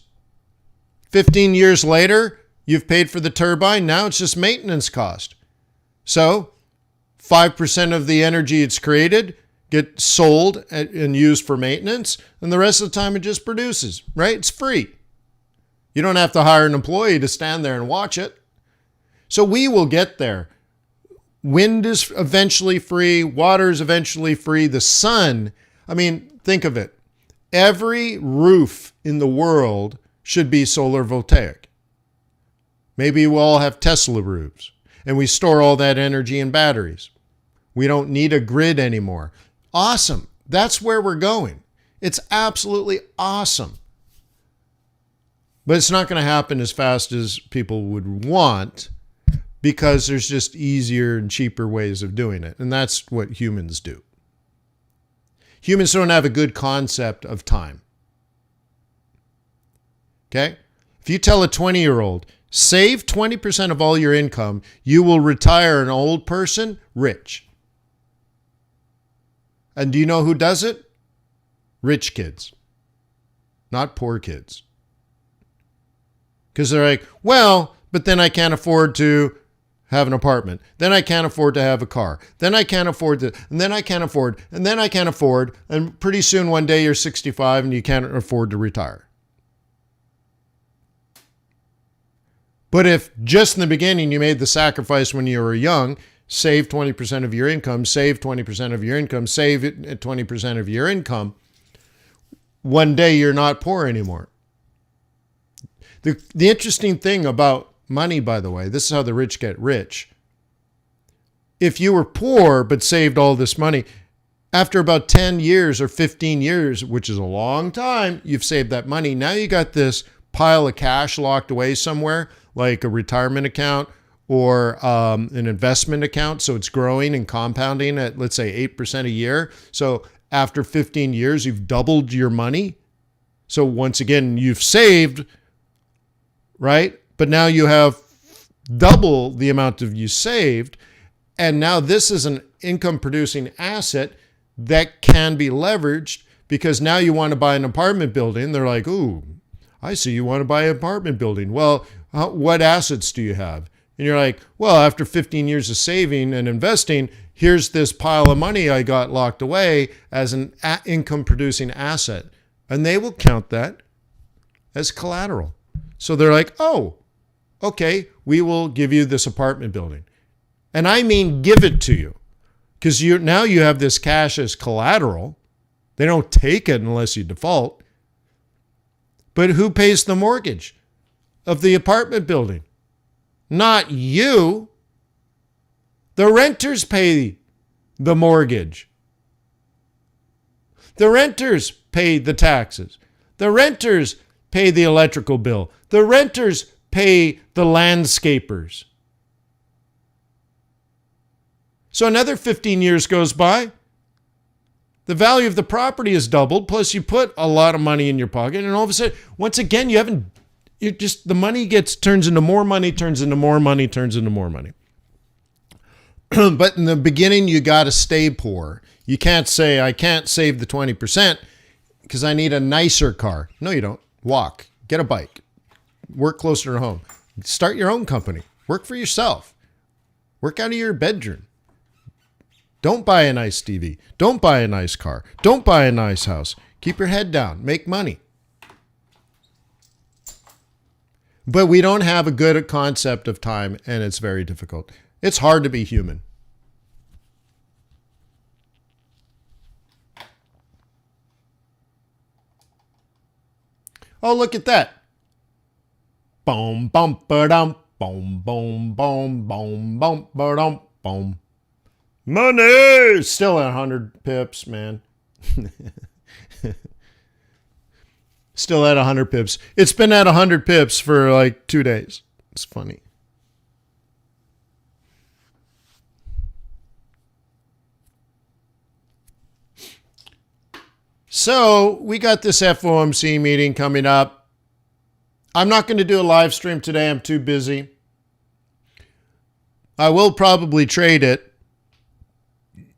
15 years later, you've paid for the turbine. Now it's just maintenance cost. So 5% of the energy it's created gets sold and used for maintenance. And the rest of the time it just produces, right? It's free. You don't have to hire an employee to stand there and watch it. So we will get there. Wind is eventually free. Water is eventually free. The sun, I mean, think of it. Every roof in the world should be solar voltaic. Maybe we'll all have Tesla roofs and we store all that energy in batteries. We don't need a grid anymore. Awesome. That's where we're going. It's absolutely awesome. But it's not going to happen as fast as people would want because there's just easier and cheaper ways of doing it. And that's what humans do. Humans don't have a good concept of time. Okay? If you tell a 20-year-old, save 20% of all your income, you will retire an old person rich. And do you know who does it? Rich kids, not poor kids. Because they're like, well, but then I can't afford to have an apartment. Then I can't afford to have a car. Then I can't afford to, and then I can't afford, and then I can't afford. And pretty soon one day you're 65 and you can't afford to retire. But if just in the beginning you made the sacrifice when you were young, save 20% of your income, save 20% of your income, save it at 20% of your income, one day you're not poor anymore. The interesting thing about money, by the way, this is how the rich get rich. If you were poor but saved all this money, after about 10 years or 15 years, which is a long time, you've saved that money. Now you got this pile of cash locked away somewhere, like a retirement account or an investment account. So it's growing and compounding at, let's say, 8% a year. So after 15 years, you've doubled your money. So once again, you've saved, right? But now you have double the amount of you saved. And now this is an income producing asset that can be leveraged because now you want to buy an apartment building. They're like, ooh, I see you want to buy an apartment building. Well, what assets do you have? And you're like, well, after 15 years of saving and investing, here's this pile of money I got locked away as an income producing asset. And they will count that as collateral. So they're like, oh, okay, we will give you this apartment building. And I mean, give it to you. Because now you have this cash as collateral. They don't take it unless you default. But who pays the mortgage of the apartment building? Not you. The renters pay the mortgage. The renters pay the taxes. The renters pay the electrical bill. The renters pay the landscapers. So another 15 years goes by. The value of the property is doubled. Plus you put a lot of money in your pocket. And all of a sudden, once again, the money turns into more money, turns into more money, turns into more money. But in the beginning, you got to stay poor. You can't say, I can't save the 20% because I need a nicer car. No, you don't. Walk. Get a bike. Work closer to home. Start your own company. Work for yourself. Work out of your bedroom. Don't buy a nice TV. Don't buy a nice car. Don't buy a nice house. Keep your head down. Make money. But we don't have a good concept of time, and it's very difficult. It's hard to be human. Oh, look at that. Boom, bum, ba-dum, boom, boom, boom, boom, boom, ba-dum, boom. Money! Still at 100 pips, man. Still at 100 pips. It's been at 100 pips for like 2 days. It's funny. So we got this FOMC meeting coming up. I'm not going to do a live stream today. I'm too busy. I will probably trade it,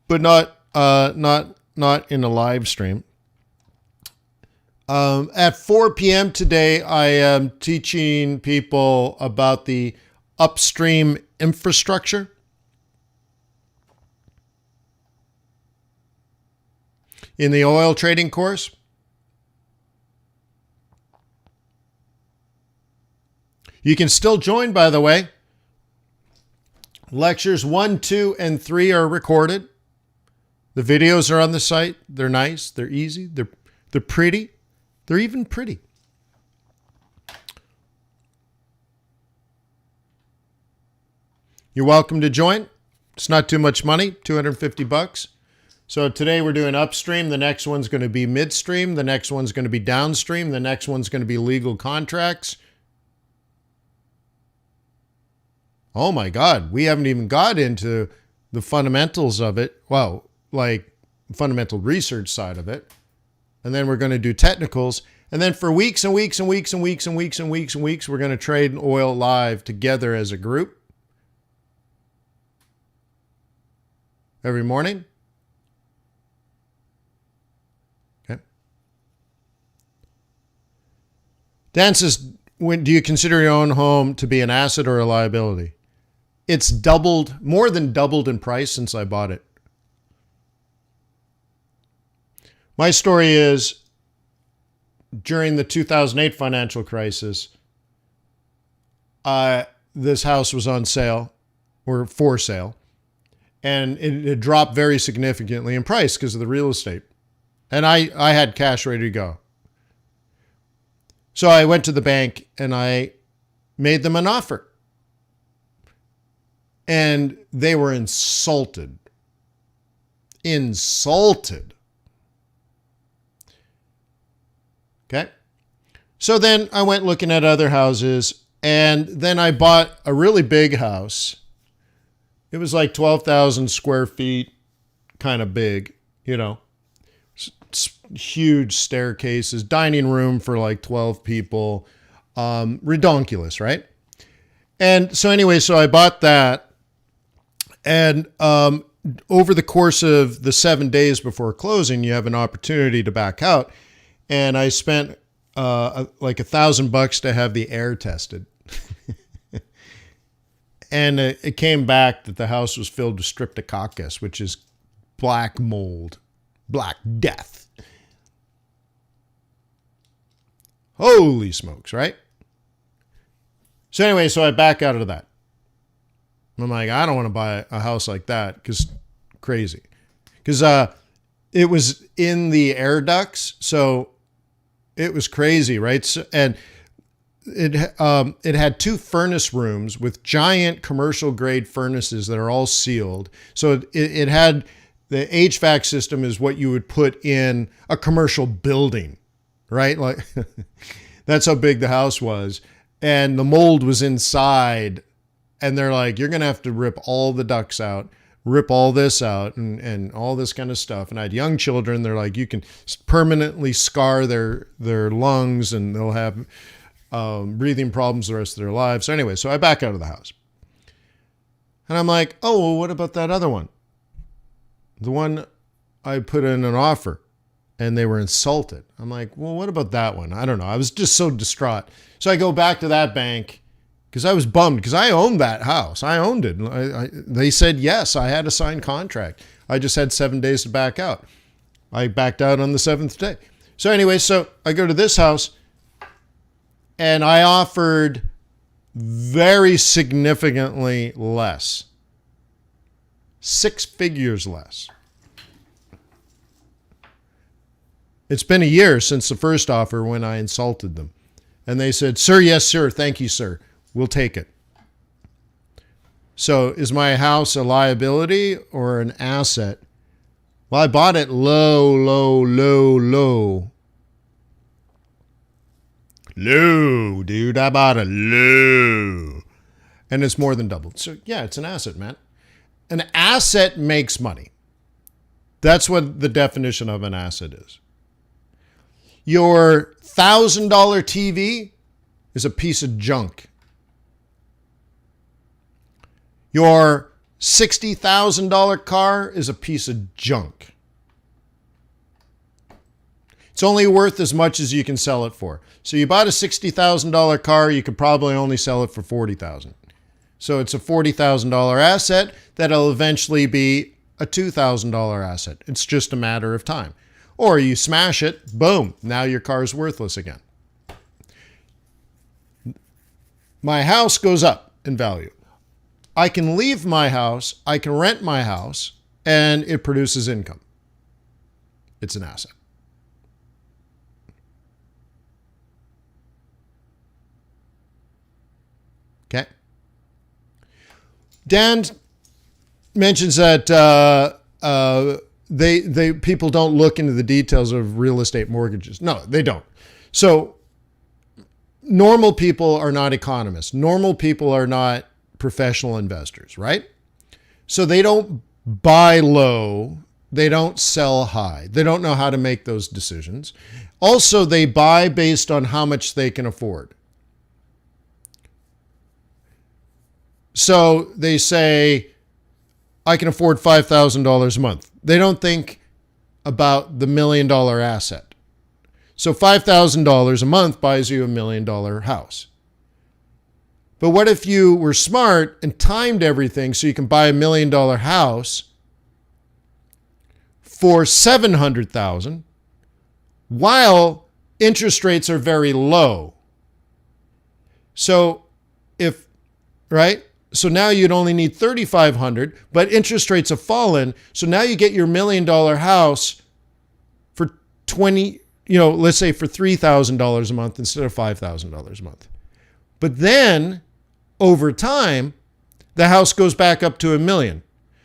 but not in a live stream. At 4 p.m. today, I am teaching people about the upstream infrastructure. In the oil trading course. You can still join, by the way. Lectures 1, 2, and 3 are recorded. The videos are on the site. They're nice. They're easy. They're pretty. They're even pretty. You're welcome to join. It's not too much money, $250. So today we're doing upstream. The next one's going to be midstream. The next one's going to be downstream. The next one's going to be legal contracts. Oh my God, we haven't even got into the fundamentals of it. Well, like fundamental research side of it. And then we're going to do technicals. And then for weeks and weeks and weeks and weeks and weeks and weeks and weeks, we're going to trade oil live together as a group every morning. Okay. Dan says, do you consider your own home to be an asset or a liability? It's doubled, more than doubled in price since I bought it. My story is, during the 2008 financial crisis, this house was on sale or for sale, and it dropped very significantly in price because of the real estate. And I had cash ready to go. So I went to the bank and I made them an offer. And they were insulted. Insulted. Okay. So then I went looking at other houses, and then I bought a really big house. It was like 12,000 square feet, kind of big, you know, huge staircases, dining room for like 12 people, redonkulous, right? And so anyway, so I bought that, and over the course of the 7 days before closing, you have an opportunity to back out. And I spent like $1,000 to have the air tested. And it came back that the house was filled with streptococcus, which is black mold, black death. Holy smokes, right? So anyway, so I back out of that. I'm like, I don't want to buy a house like that because crazy. Because it was in the air ducts, so it was crazy, right? So, and it had 2 furnace rooms with giant commercial grade furnaces that are all sealed. So it had the HVAC system is what you would put in a commercial building, right? Like that's how big the house was. And the mold was inside, and they're like, you're going to have to rip all the ducts out, rip all this out, and all this kind of stuff. And I had young children. They're like, you can permanently scar their lungs, and they'll have breathing problems the rest of their lives. So anyway, so I back out of the house. And I'm like, oh, well, what about that other one? The one I put in an offer, and they were insulted. I'm like, well, what about that one? I don't know. I was just so distraught. So I go back to that bank because I was bummed because I owned that house. I owned it. They said, yes, I had a signed contract. I just had 7 days to back out. I backed out on the 7th day. So anyway, so I go to this house, and I offered very significantly less. 6 figures less. It's been a year since the first offer when I insulted them. And they said, sir, yes, sir. Thank you, sir. We'll take it. So is my house a liability or an asset? Well, I bought it low. Low, dude. I bought it low. And it's more than doubled. So yeah, it's an asset, man. An asset makes money. That's what the definition of an asset is. Your $1,000 TV is a piece of junk. Your $60,000 car is a piece of junk. It's only worth as much as you can sell it for. So you bought a $60,000 car, you could probably only sell it for $40,000. So it's a $40,000 asset that'll eventually be a $2,000 asset. It's just a matter of time. Or you smash it, boom, now your car's worthless again. My house goes up in value. I can leave my house, I can rent my house, and it produces income. It's an asset. Okay. Dan mentions that people don't look into the details of real estate mortgages. No, they don't. So normal people are not economists. Normal people are not professional investors, right? So they don't buy low. They don't sell high. They don't know how to make those decisions. Also, they buy based on how much they can afford. So they say, I can afford $5,000 a month. They don't think about the $1 million asset. So $5,000 a month buys you $1 million house. But what if you were smart and timed everything so you can buy $1 million house for $700,000 while interest rates are very low? So So now you'd only need $3,500, but interest rates have fallen. So now you get your $1 million house for let's say for $3,000 a month instead of $5,000 a month. But then over time, the house goes back up to $1 million.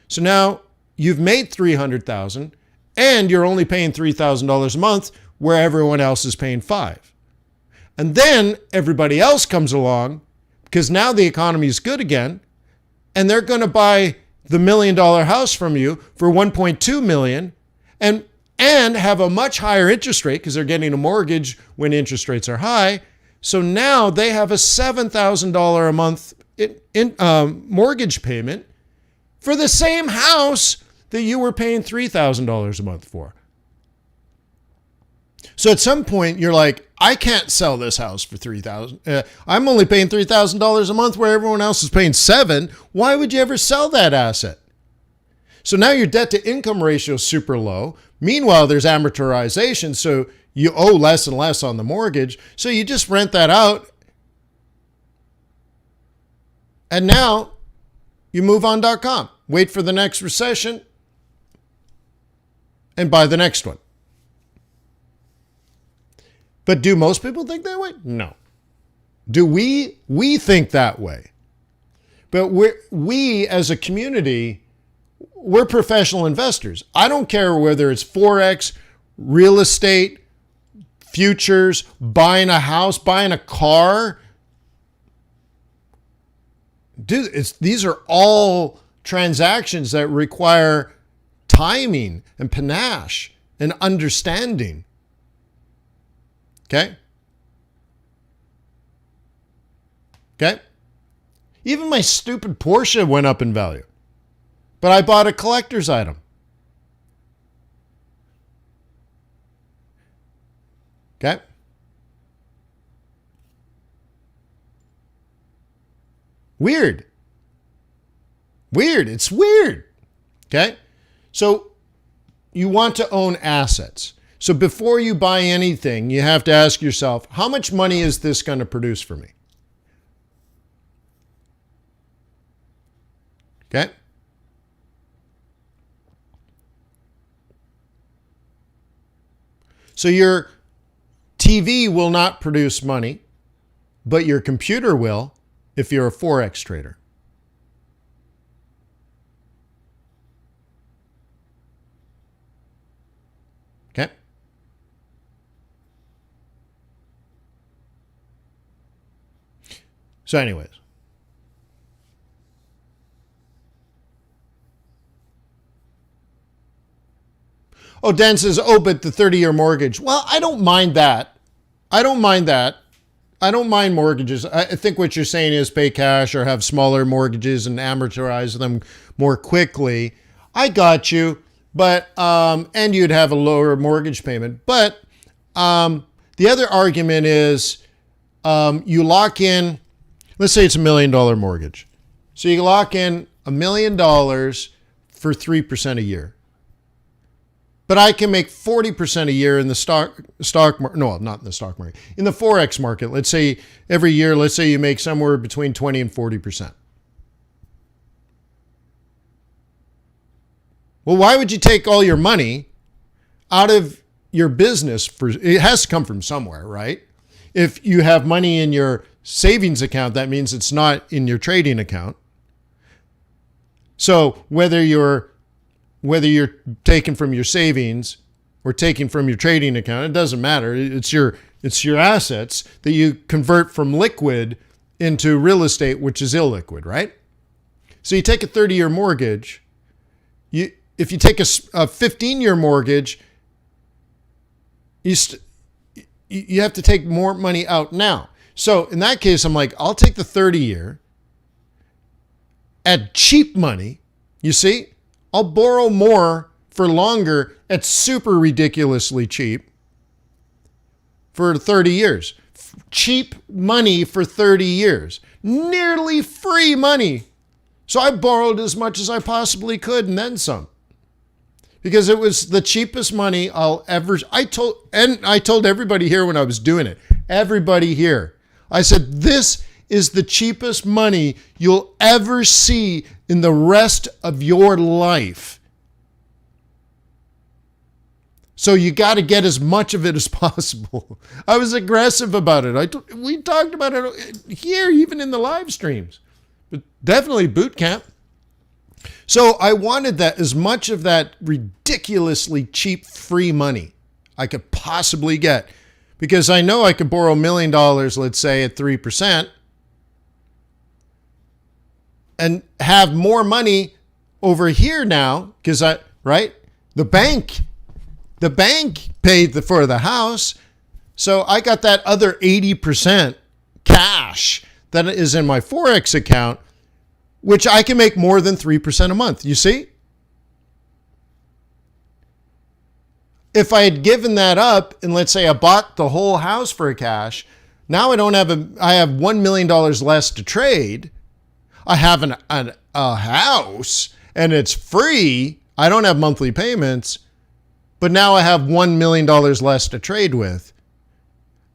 So now you've made $300,000 and you're only paying $3,000 a month where everyone else is paying $5,000. And then everybody else comes along because now the economy is good again, and they're going to buy the $1 million house from you for $1.2 million and have a much higher interest rate because they're getting a mortgage when interest rates are high. So now they have a $7,000 a month mortgage payment for the same house that you were paying $3,000 a month for. So at some point you're like, I can't sell this house for $3,000. I'm only paying $3,000 a month where everyone else is paying $7,000. Why would you ever sell that asset? So now your debt to income ratio is super low. Meanwhile, there's amortization, so you owe less and less on the mortgage. So you just rent that out. And now you move on.com. Wait for the next recession and buy the next one. But do most people think that way? No. Do we? We think that way. But we as a community, we're professional investors. I don't care whether it's Forex, real estate, futures, buying a house, buying a car. These are all transactions that require timing and panache and understanding. Okay? Okay? Even my stupid Porsche went up in value. But I bought a collector's item. Okay? Weird. It's weird. Okay? So you want to own assets. So before you buy anything, you have to ask yourself, how much money is this going to produce for me? Okay? So your TV will not produce money, but your computer will if you're a Forex trader. Okay? So anyways. Oh, Dan says, but the 30-year mortgage. Well, I don't mind that. I don't mind mortgages. I think what you're saying is pay cash or have smaller mortgages and amortize them more quickly. I got you. But, and you'd have a lower mortgage payment. But the other argument is you lock in, let's say it's $1 million mortgage. So you lock in $1 million for 3% a year. But I can make 40% a year in the stock market. No, not in the stock market. In the Forex market, let's say every year, let's say you make somewhere between 20 and 40%. Well, why would you take all your money out of your business? It has to come from somewhere, right? If you have money in your savings account, that means it's not in your trading account. So whether you're taking from your savings or taking from your trading account, it doesn't matter. It's your assets that you convert from liquid into real estate, which is illiquid, right? So you take a 30-year mortgage. If you take a 15-year mortgage, you have to take more money out now. So in that case, I'm like, I'll take the 30-year at cheap money. You see, I'll borrow more for longer at super ridiculously cheap for 30 years. Cheap money for 30 years. Nearly free money. So I borrowed as much as I possibly could and then some. Because it was the cheapest money I told everybody here when I was doing it. Everybody here. I said, this is the cheapest money you'll ever see in the rest of your life. So you got to get as much of it as possible. I was aggressive about it. We talked about it here, even in the live streams. But definitely boot camp. So I wanted that as much of that ridiculously cheap free money I could possibly get. Because I know I could borrow $1 million, let's say, at 3%. And have more money over here now. Because the bank paid for the house. So I got that other 80% cash that is in my Forex account, which I can make more than 3% a month. You see? If I had given that up and let's say I bought the whole house for cash, now I have $1 million less to trade. I have a house and it's free. I don't have monthly payments, but now I have $1 million less to trade with.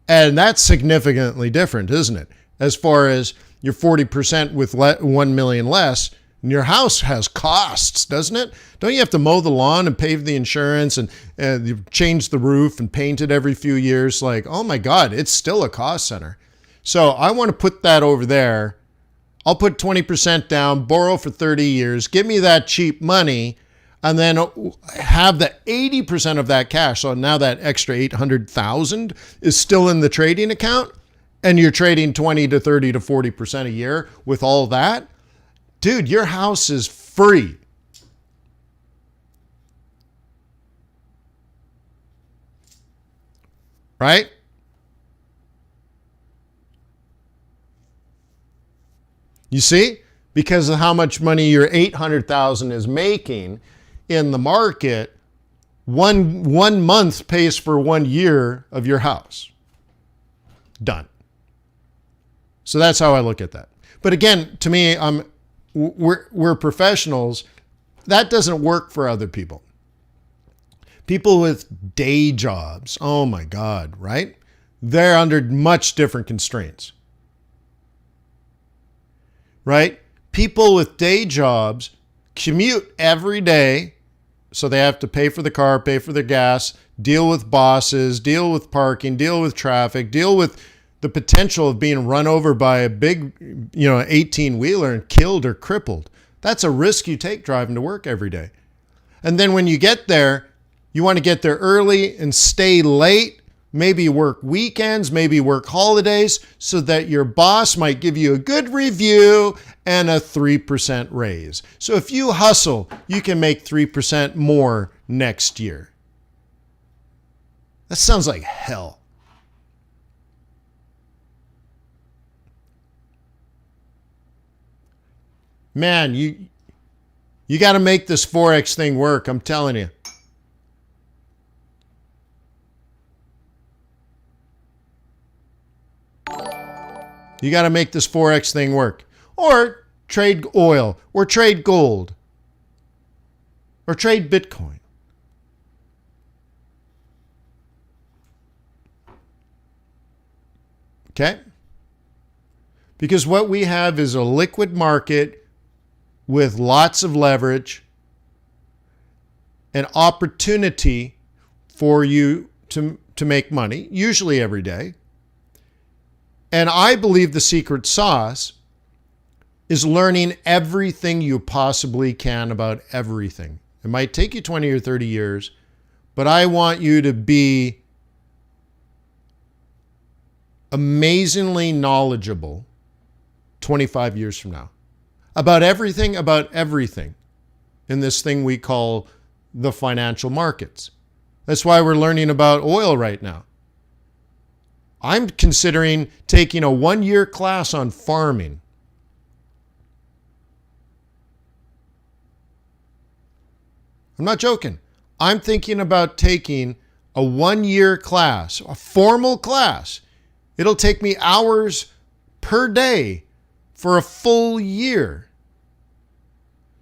And that's significantly different, isn't it? As far as your 40% with 1 million less, and your house has costs, doesn't it? Don't you have to mow the lawn and pay the insurance and you change the roof and paint it every few years? Like, oh my God, it's still a cost center. So I want to put that over there. I'll put 20% down, borrow for 30 years, give me that cheap money, and then have the 80% of that cash. So now that extra 800,000 is still in the trading account, and you're trading 20 to 30 to 40% a year with all that. Dude, your house is free. Right? You see? Because of how much money your 800,000 is making in the market, one month pays for 1 year of your house. Done. So that's how I look at that. But again, to me, we're professionals. That doesn't work for other people. People with day jobs, oh my God, right? They're under much different constraints. Right? People with day jobs commute every day, so they have to pay for the car, pay for their gas, deal with bosses, deal with parking, deal with traffic, deal with the potential of being run over by a big, 18-wheeler and killed or crippled. That's a risk you take driving to work every day. And then when you get there, you want to get there early and stay late, maybe work weekends, maybe work holidays, so that your boss might give you a good review and a 3% raise. So if you hustle, you can make 3% more next year. That sounds like hell. Man, you got to make this Forex thing work, I'm telling you. You got to make this Forex thing work. Or trade oil, or trade gold, or trade Bitcoin. Okay? Because what we have is a liquid market with lots of leverage, an opportunity for you to make money, usually every day. And I believe the secret sauce is learning everything you possibly can about everything. It might take you 20 or 30 years, but I want you to be amazingly knowledgeable 25 years from now. about everything in this thing we call the financial markets. That's why we're learning about oil right now. I'm considering taking a 1-year class on farming. I'm not joking. I'm thinking about taking a 1-year class, a formal class. It'll take me hours per day for a full year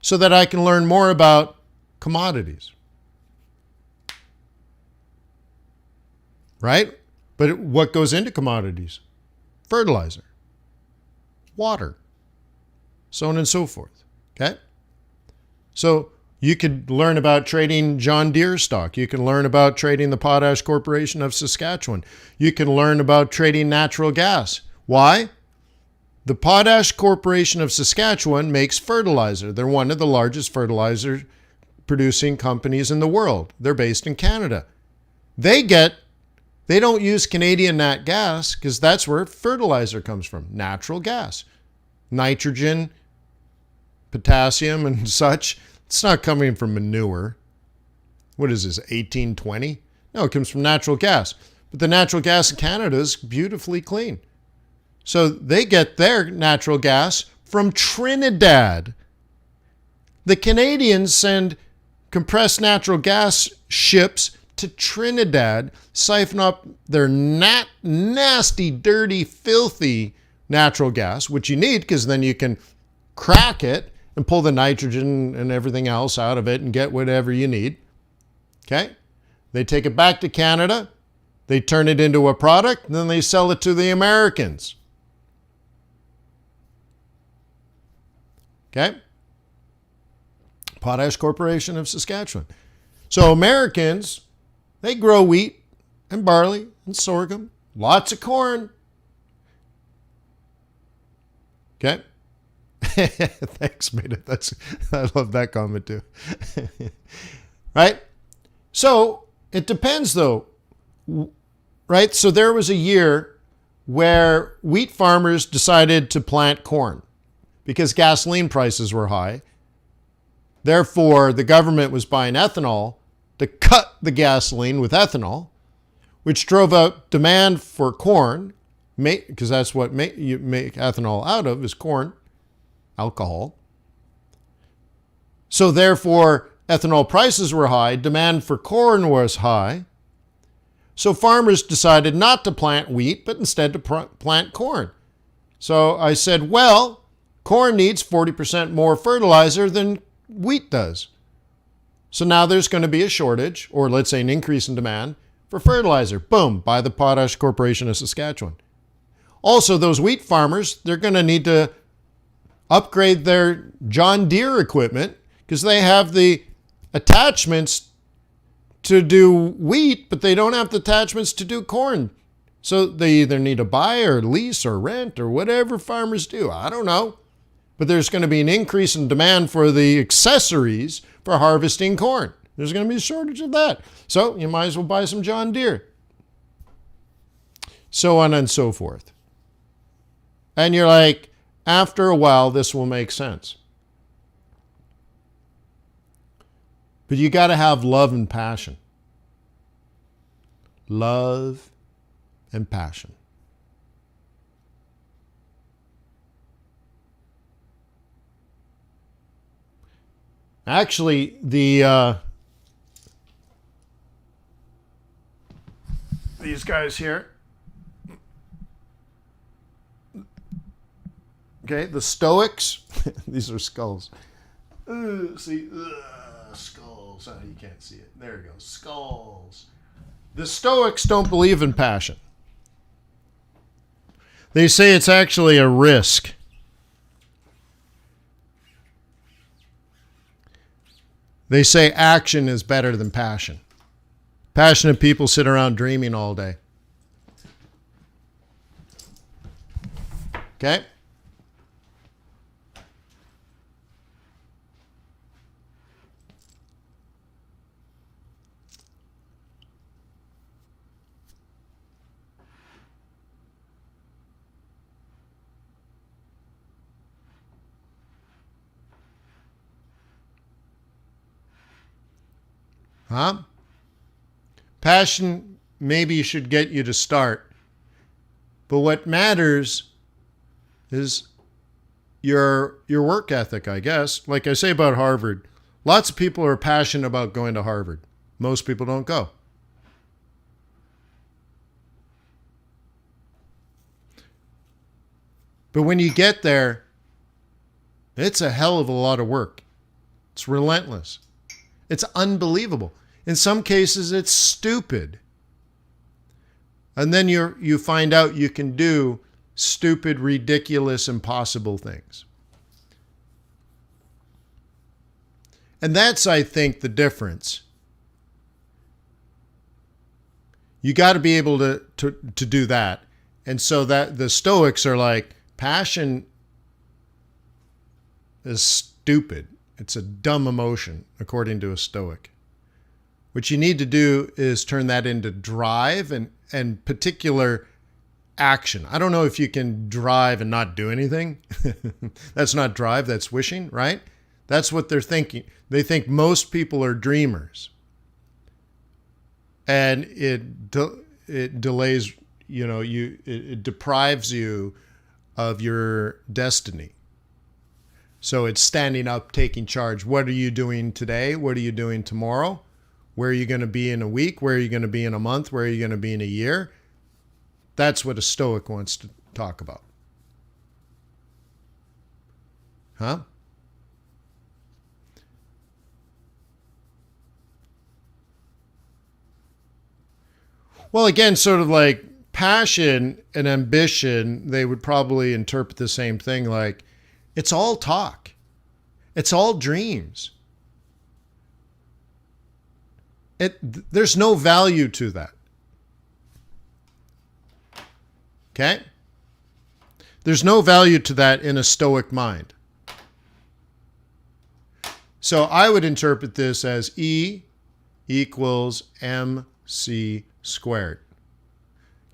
so that I can learn more about commodities. Right? But what goes into commodities? Fertilizer, water, so on and so forth. Okay? So you could learn about trading John Deere stock. You can learn about trading the Potash Corporation of Saskatchewan. You can learn about trading natural gas. Why? The Potash Corporation of Saskatchewan makes fertilizer. They're one of the largest fertilizer producing companies in the world. They're based in Canada. They don't use Canadian nat gas because that's where fertilizer comes from, natural gas. Nitrogen, potassium, and such. It's not coming from manure. What is this, 1820? No, it comes from natural gas. But the natural gas in Canada is beautifully clean. So they get their natural gas from Trinidad. The Canadians send compressed natural gas ships to Trinidad, siphon up their nasty, dirty, filthy natural gas, which you need because then you can crack it and pull the nitrogen and everything else out of it and get whatever you need. Okay? They take it back to Canada, they turn it into a product, and then they sell it to the Americans. Okay? Potash Corporation of Saskatchewan. So Americans, they grow wheat and barley and sorghum, lots of corn. Okay? Thanks, mate. I love that comment too. Right? So it depends though. Right? So there was a year where wheat farmers decided to plant corn because gasoline prices were high. Therefore, the government was buying ethanol to cut the gasoline with ethanol, which drove up demand for corn, because that's what you make ethanol out of, is corn, alcohol. So therefore, ethanol prices were high, demand for corn was high. So farmers decided not to plant wheat, but instead to plant corn. So I said, well, corn needs 40% more fertilizer than wheat does. So now there's going to be a shortage, or let's say an increase in demand for fertilizer. Boom, by the Potash Corporation of Saskatchewan. Also, those wheat farmers, they're going to need to upgrade their John Deere equipment because they have the attachments to do wheat, but they don't have the attachments to do corn. So they either need to buy or lease or rent or whatever farmers do. I don't know. But there's going to be an increase in demand for the accessories for harvesting corn. There's going to be a shortage of that. So you might as well buy some John Deere. So on and so forth. And you're like, after a while, this will make sense. But you got to have love and passion. Love and passion. Actually, these guys here, okay, the Stoics, these are skulls. Skulls. Oh, you can't see it. There it goes. Skulls. The Stoics don't believe in passion. They say it's actually a risk. They say action is better than passion. Passionate people sit around dreaming all day. Okay? Huh? Passion maybe should get you to start. But what matters is your work ethic, I guess. Like I say about Harvard, lots of people are passionate about going to Harvard. Most people don't go. But when you get there, it's a hell of a lot of work. It's relentless. It's unbelievable. In some cases, it's stupid. And then you find out you can do stupid, ridiculous, impossible things. And that's, I think, the difference. You got to be able to do that. And so that the Stoics are like, passion is stupid. It's a dumb emotion, according to a Stoic. What you need to do is turn that into drive and particular action. I don't know if you can drive and not do anything. That's not drive, that's wishing, right? That's what they're thinking. They think most people are dreamers. And it delays, it deprives you of your destiny. So it's standing up, taking charge. What are you doing today? What are you doing tomorrow? Where are you going to be in a week? Where are you going to be in a month? Where are you going to be in a year? That's what a Stoic wants to talk about. Huh? Well, again, sort of like passion and ambition, they would probably interpret the same thing like, it's all talk. It's all dreams. There's no value to that. Okay? There's no value to that in a Stoic mind. So I would interpret this as E equals MC squared.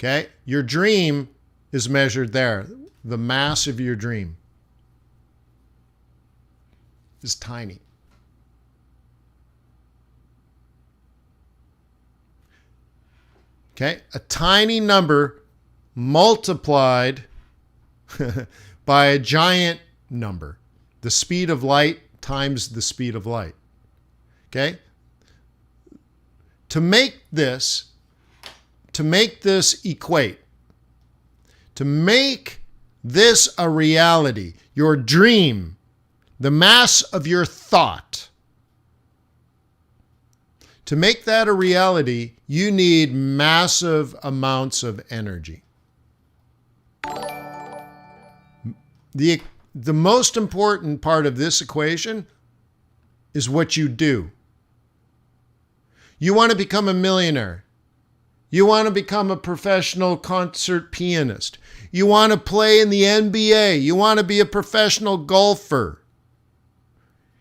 Okay? Your dream is measured there. The mass of your dream is tiny. Okay? A tiny number multiplied by a giant number. The speed of light times the speed of light. Okay? To make this equate, to make this a reality, your dream, the mass of your thought, to make that a reality, you need massive amounts of energy. The most important part of this equation is what you do. You want to become a millionaire. You want to become a professional concert pianist. You want to play in the NBA. You want to be a professional golfer.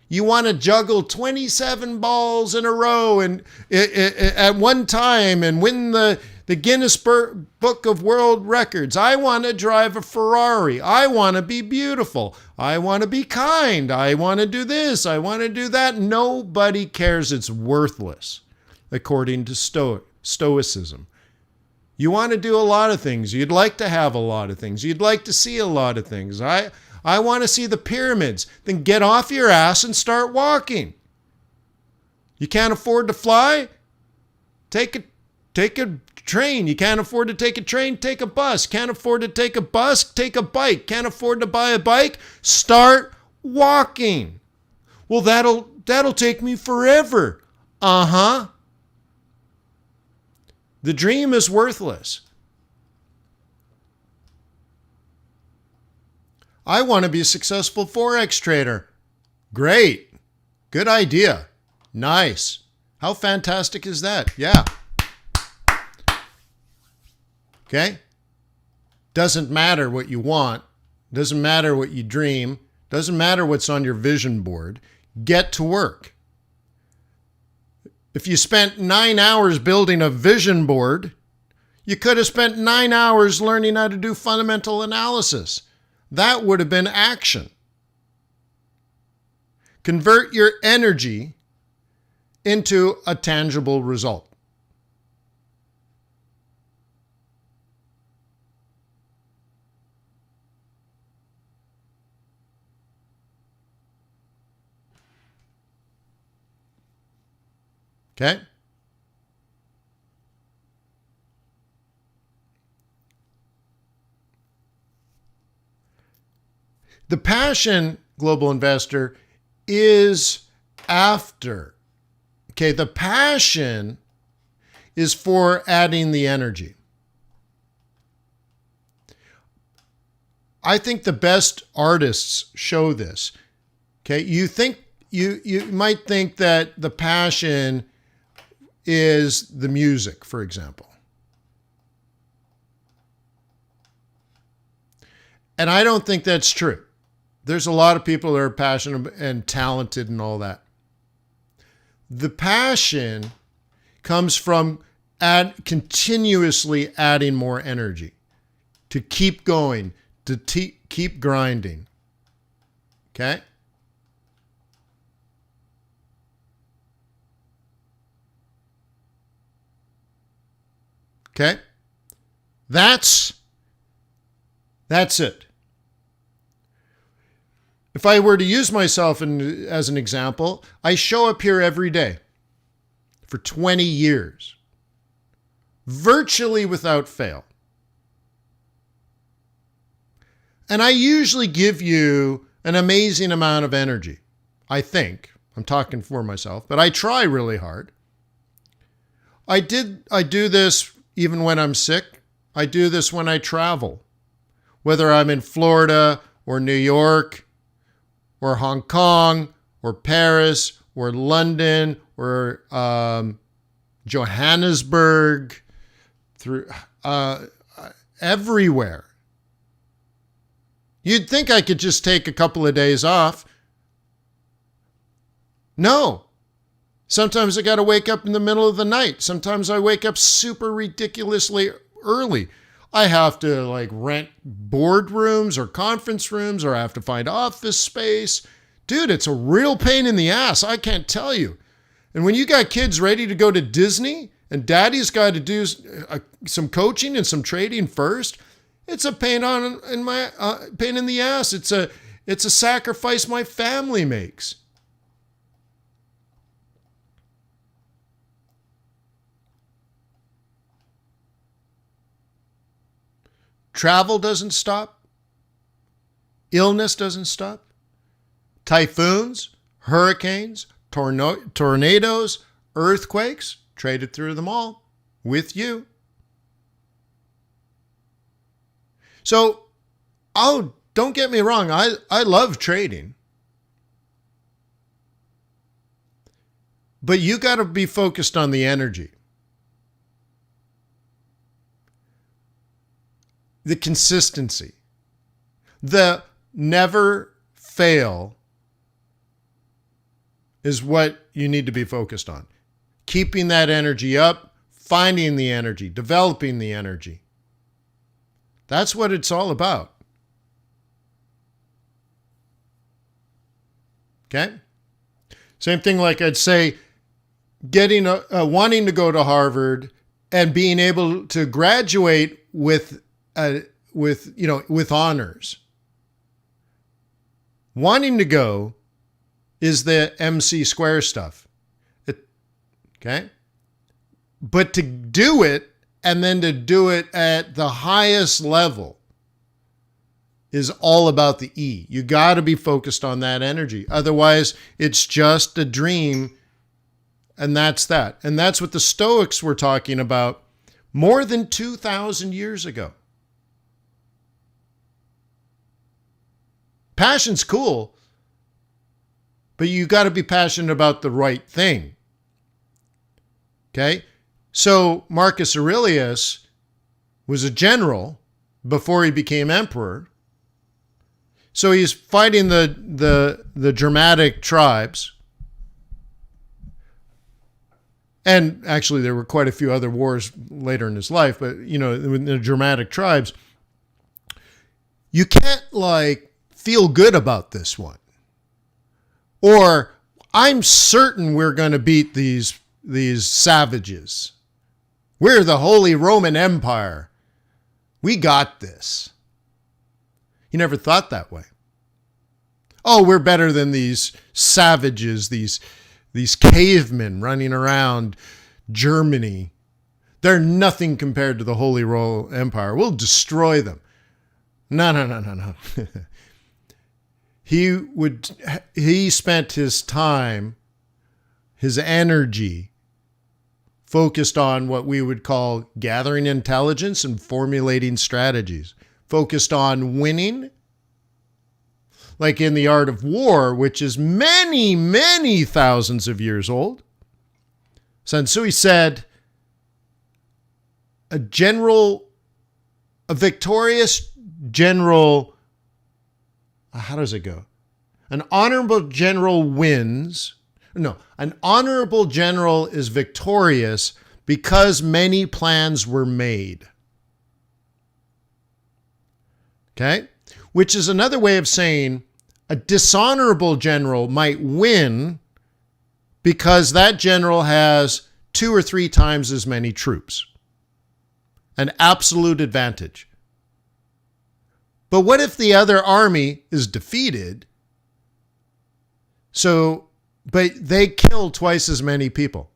You want to juggle 27 balls in a row and at one time and win the Guinness Book of World Records. I want to drive a Ferrari. I want to be beautiful. I want to be kind. I want to do this. I want to do that. Nobody cares. It's worthless, according to Stoicism. You want to do a lot of things. You'd like to have a lot of things. You'd like to see a lot of things. I want to see the pyramids. Then get off your ass and start walking. You can't afford to fly? Take a train. You can't afford to take a train? Take a bus. Can't afford to take a bus? Take a bike. Can't afford to buy a bike? Start walking. Well, that'll take me forever. Uh-huh. The dream is worthless. I want to be a successful Forex trader. Great. Good idea. Nice. How fantastic is that? Yeah. Okay? Doesn't matter what you want. Doesn't matter what you dream. Doesn't matter what's on your vision board. Get to work. If you spent 9 hours building a vision board, you could have spent 9 hours learning how to do fundamental analysis. That would have been action. Convert your energy into a tangible result. Okay? The passion, global investor, is after. Okay, the passion is for adding the energy. I think the best artists show this. Okay, you might think that the passion is the music, for example. And I don't think that's true. There's a lot of people that are passionate and talented and all that. The passion comes from continuously adding more energy, to keep going, to keep grinding. Okay? Okay? That's it. If I were to use myself as an example, I show up here every day for 20 years, virtually without fail. And I usually give you an amazing amount of energy. I think. I'm talking for myself, but I try really hard. I do this even when I'm sick. I do this when I travel, whether I'm in Florida or New York or Hong Kong or Paris or London or Johannesburg, through everywhere. You'd think I could just take a couple of days off. No. Sometimes I got to wake up in the middle of the night. Sometimes I wake up super ridiculously early. I have to rent boardrooms or conference rooms, or I have to find office space. Dude, it's a real pain in the ass. I can't tell you. And when you got kids ready to go to Disney and daddy's got to do some coaching and some trading first, it's a pain pain in the ass. It's a sacrifice my family makes. Travel doesn't stop. Illness doesn't stop. Typhoons, hurricanes, tornadoes, earthquakes, traded through them all with you. So, don't get me wrong. I love trading. But you got to be focused on the energy. The consistency. The never fail is what you need to be focused on. Keeping that energy up, finding the energy, developing the energy. That's what it's all about. Okay? Same thing like I'd say wanting to go to Harvard and being able to graduate with honors. Wanting to go is the MC square stuff. Okay? But to do it, and then to do it at the highest level, is all about the E. You got to be focused on that energy. Otherwise, it's just a dream, and that's that. And that's what the Stoics were talking about more than 2,000 years ago. Passion's cool, but you got to be passionate about the right thing. Okay? So Marcus Aurelius was a general before he became emperor. So he's fighting the Germanic tribes. And actually there were quite a few other wars later in his life, but the Germanic tribes, you can't feel good about this one. Or I'm certain we're going to beat these savages. We're the Holy Roman Empire. We got this. He never thought that way. Oh, we're better than these savages, these cavemen running around Germany. They're nothing compared to the Holy Roman Empire. We'll destroy them. No. He spent his time, his energy, focused on what we would call gathering intelligence and formulating strategies, focused on winning, like in the art of war, which is many, many thousands of years old. Sun Tzu said, a victorious general, how does it go? An honorable general wins. No, an honorable general is victorious because many plans were made. Okay? Which is another way of saying a dishonorable general might win because that general has 2 or 3 times as many troops. An absolute advantage. But what if the other army is defeated? But they kill twice as many people.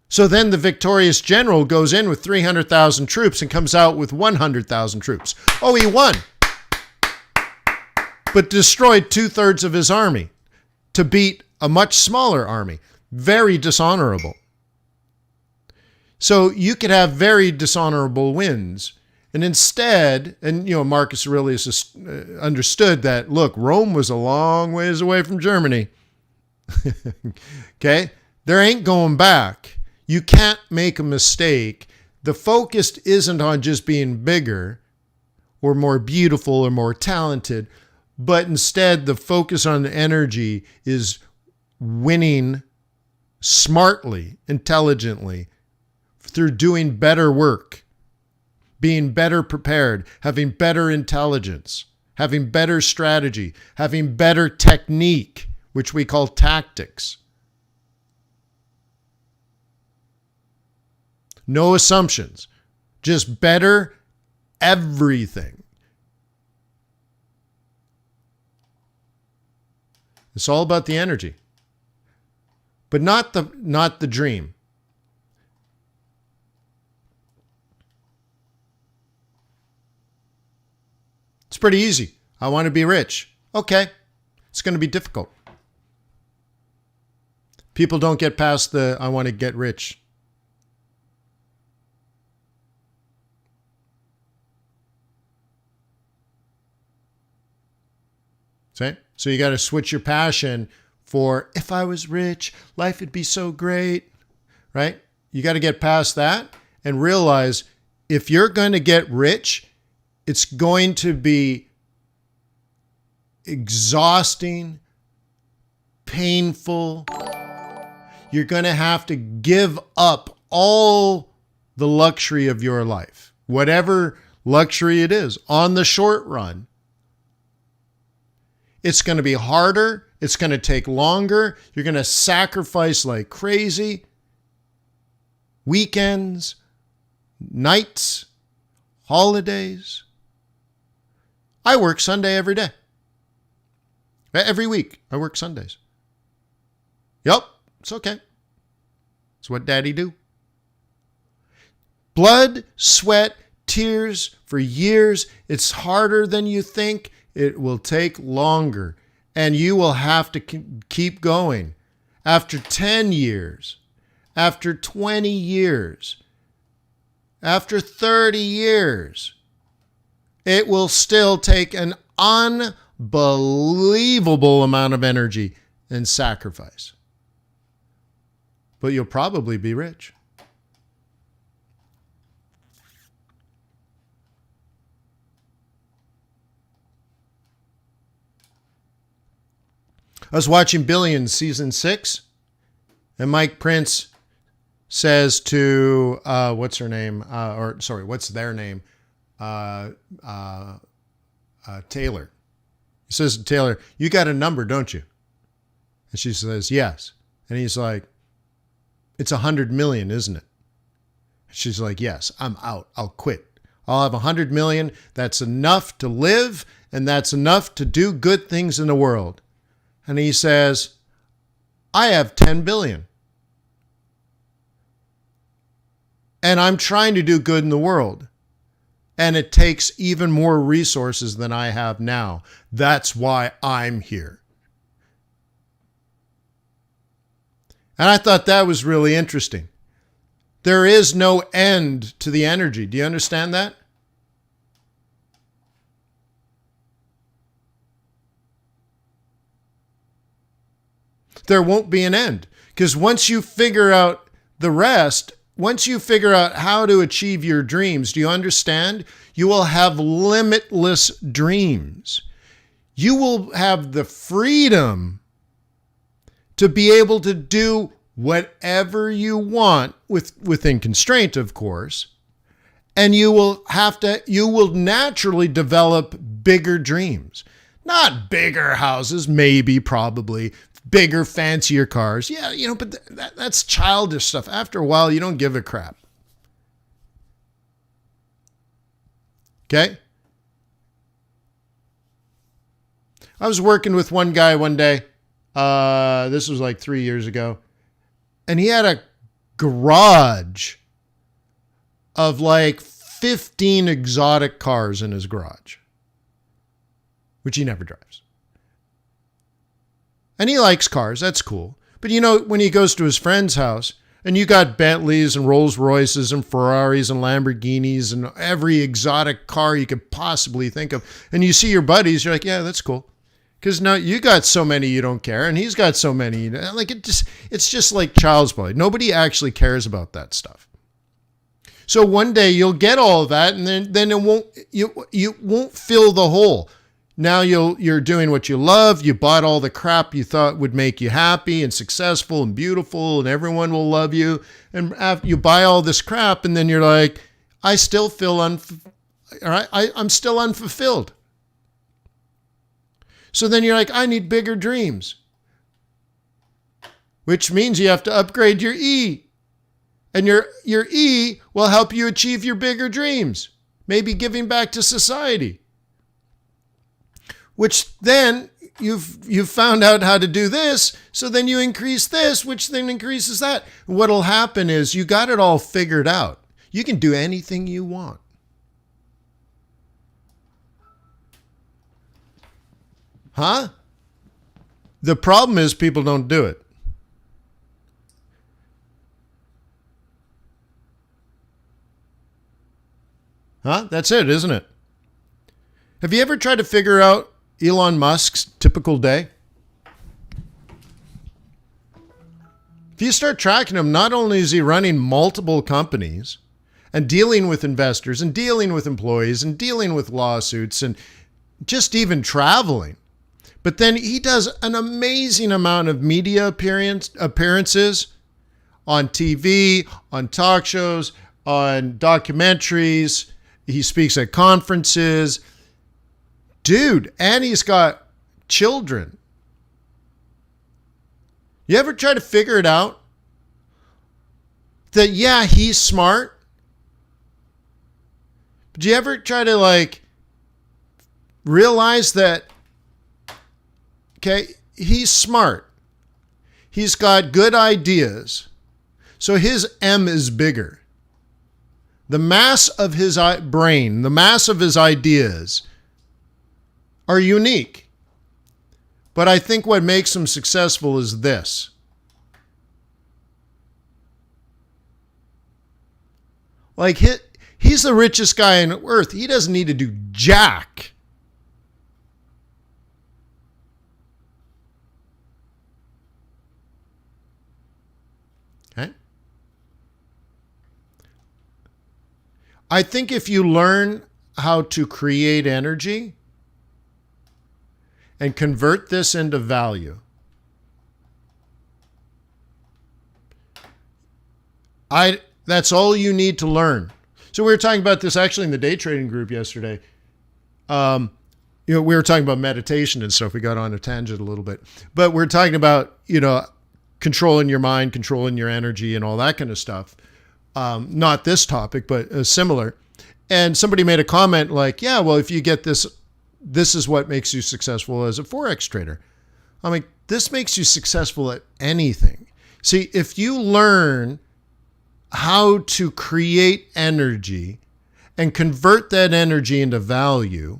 So then the victorious general goes in with 300,000 troops and comes out with 100,000 troops. Oh, he won, but destroyed 2/3 of his army to beat a much smaller army. Very dishonorable. So you could have very dishonorable wins. And instead, Marcus Aurelius understood that, look, Rome was a long ways away from Germany. Okay? There ain't going back. You can't make a mistake. The focus isn't on just being bigger or more beautiful or more talented, but instead the focus on energy is winning smartly, intelligently, through doing better work, being better prepared, having better intelligence, having better strategy, having better technique, which we call tactics. No assumptions, just better everything. It's all about the energy, but not the dream. It's pretty easy. I want to be rich. Okay. It's going to be difficult. People don't get past the I want to get rich. See? So you got to switch your passion for, if I was rich, life would be so great, right? You got to get past that and realize if you're going to get rich, it's going to be exhausting, painful. You're going to have to give up all the luxury of your life, whatever luxury it is, on the short run. It's going to be harder. It's going to take longer. You're going to sacrifice like crazy. Weekends, nights, holidays. I work Sunday every day. Every week, I work Sundays. Yep, it's okay. It's what daddy do. Blood, sweat, tears for years. It's harder than you think. It will take longer. And you will have to keep going. After 10 years, after 20 years, after 30 years, it will still take an unbelievable amount of energy and sacrifice. But you'll probably be rich. I was watching Billions season 6, and Mike Prince says to, what's her name? What's their name? Taylor. He says to Taylor, you got a number, don't you? And she says, yes. And he's like, it's 100 million, isn't it? She's like, yes, I'm out. I'll quit. I'll have 100 million. That's enough to live, and that's enough to do good things in the world. And he says, I have 10 billion. And I'm trying to do good in the world. And it takes even more resources than I have now. That's why I'm here. And I thought that was really interesting. There is no end to the energy. Do you understand that? There won't be an end. Because once you figure out the rest, once you figure out how to achieve your dreams, do you understand? You will have limitless dreams. You will have the freedom to be able to do whatever you want within constraint, of course. And you will naturally develop bigger dreams. Not bigger houses, maybe, probably, bigger, fancier cars. Yeah, but that's childish stuff. After a while, you don't give a crap. Okay? I was working with one guy one day. This was like 3 years ago. And he had a garage of like 15 exotic cars in his garage, which he never drives. And he likes cars. That's cool. But when he goes to his friend's house and you got Bentleys and Rolls Royces and Ferraris and Lamborghinis and every exotic car you could possibly think of, and you see your buddies, you're like, yeah, that's cool. Because now you got so many you don't care, and he's got so many. Like it's just like child's play. Nobody actually cares about that stuff. So one day you'll get all of that, and then you won't fill the hole. Now you're doing what you love. You bought all the crap you thought would make you happy and successful and beautiful, and everyone will love you. And after you buy all this crap, and then you're like, I still feel I'm still unfulfilled. So then you're like, I need bigger dreams, which means you have to upgrade your E. And your E will help you achieve your bigger dreams, maybe giving back to society, which then you've found out how to do this. So then you increase this, which then increases that. What'll happen is you got it all figured out. You can do anything you want. Huh? The problem is people don't do it. Huh? That's it, isn't it? Have you ever tried to figure out Elon Musk's typical day? If you start tracking him, not only is he running multiple companies and dealing with investors and dealing with employees and dealing with lawsuits and just even traveling, but then he does an amazing amount of media appearances on TV, on talk shows, on documentaries. He speaks at conferences. Dude, and he's got children. You ever try to figure it out? That, yeah, he's smart. But do you ever try to realize that, okay, he's smart. He's got good ideas. So his M is bigger. The mass of his brain, the mass of his ideas are unique. But I think what makes him successful is this. He's the richest guy on earth. He doesn't need to do jack. Okay? I think if you learn how to create energy and convert this into value, That's all you need to learn. So we were talking about this actually in the day trading group yesterday. We were talking about meditation and stuff. We got on a tangent a little bit, but we're talking about, controlling your mind, controlling your energy and all that kind of stuff. Not this topic, but similar. And somebody made a comment like, yeah, well, if you get this is what makes you successful as a Forex trader. I'm like, this makes you successful at anything. See, if you learn how to create energy and convert that energy into value,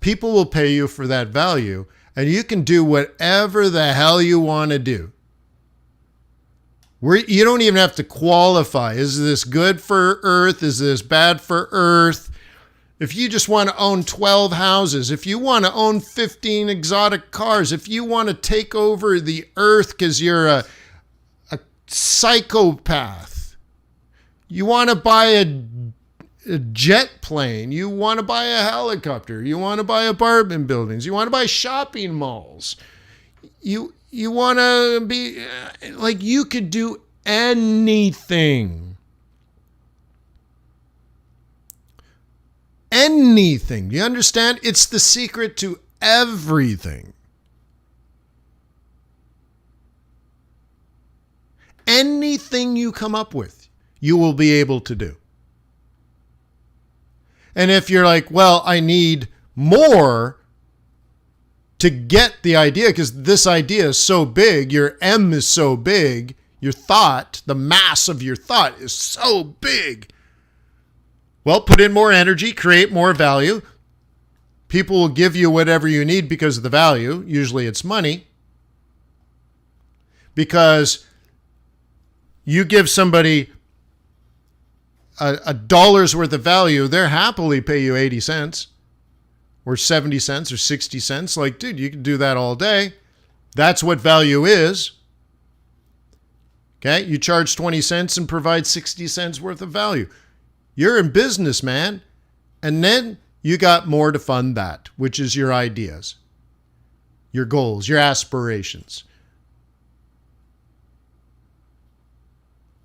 people will pay you for that value, and you can do whatever the hell you want to do. You don't even have to qualify. Is this good for Earth? Is this bad for Earth? If you just want to own 12 houses, if you want to own 15 exotic cars, if you want to take over the Earth because you're a psychopath, you want to buy a jet plane, you want to buy a helicopter, you want to buy apartment buildings, you want to buy shopping malls, you want to be like, you could do anything. Anything. You understand? It's the secret to everything. Anything you come up with, you will be able to do. And if you're like, well, I need more to get the idea, because this idea is so big, your M is so big, your thought, the mass of your thought is so big. Well, put in more energy, create more value. People will give you whatever you need because of the value. Usually it's money. Because you give somebody a dollar's worth of value, they'll happily pay you 80 cents or 70 cents or 60 cents. Like, dude, you can do that all day. That's what value is. Okay, you charge 20 cents and provide 60 cents worth of value. You're in business, man. And then you got more to fund that, which is your ideas, your goals, your aspirations.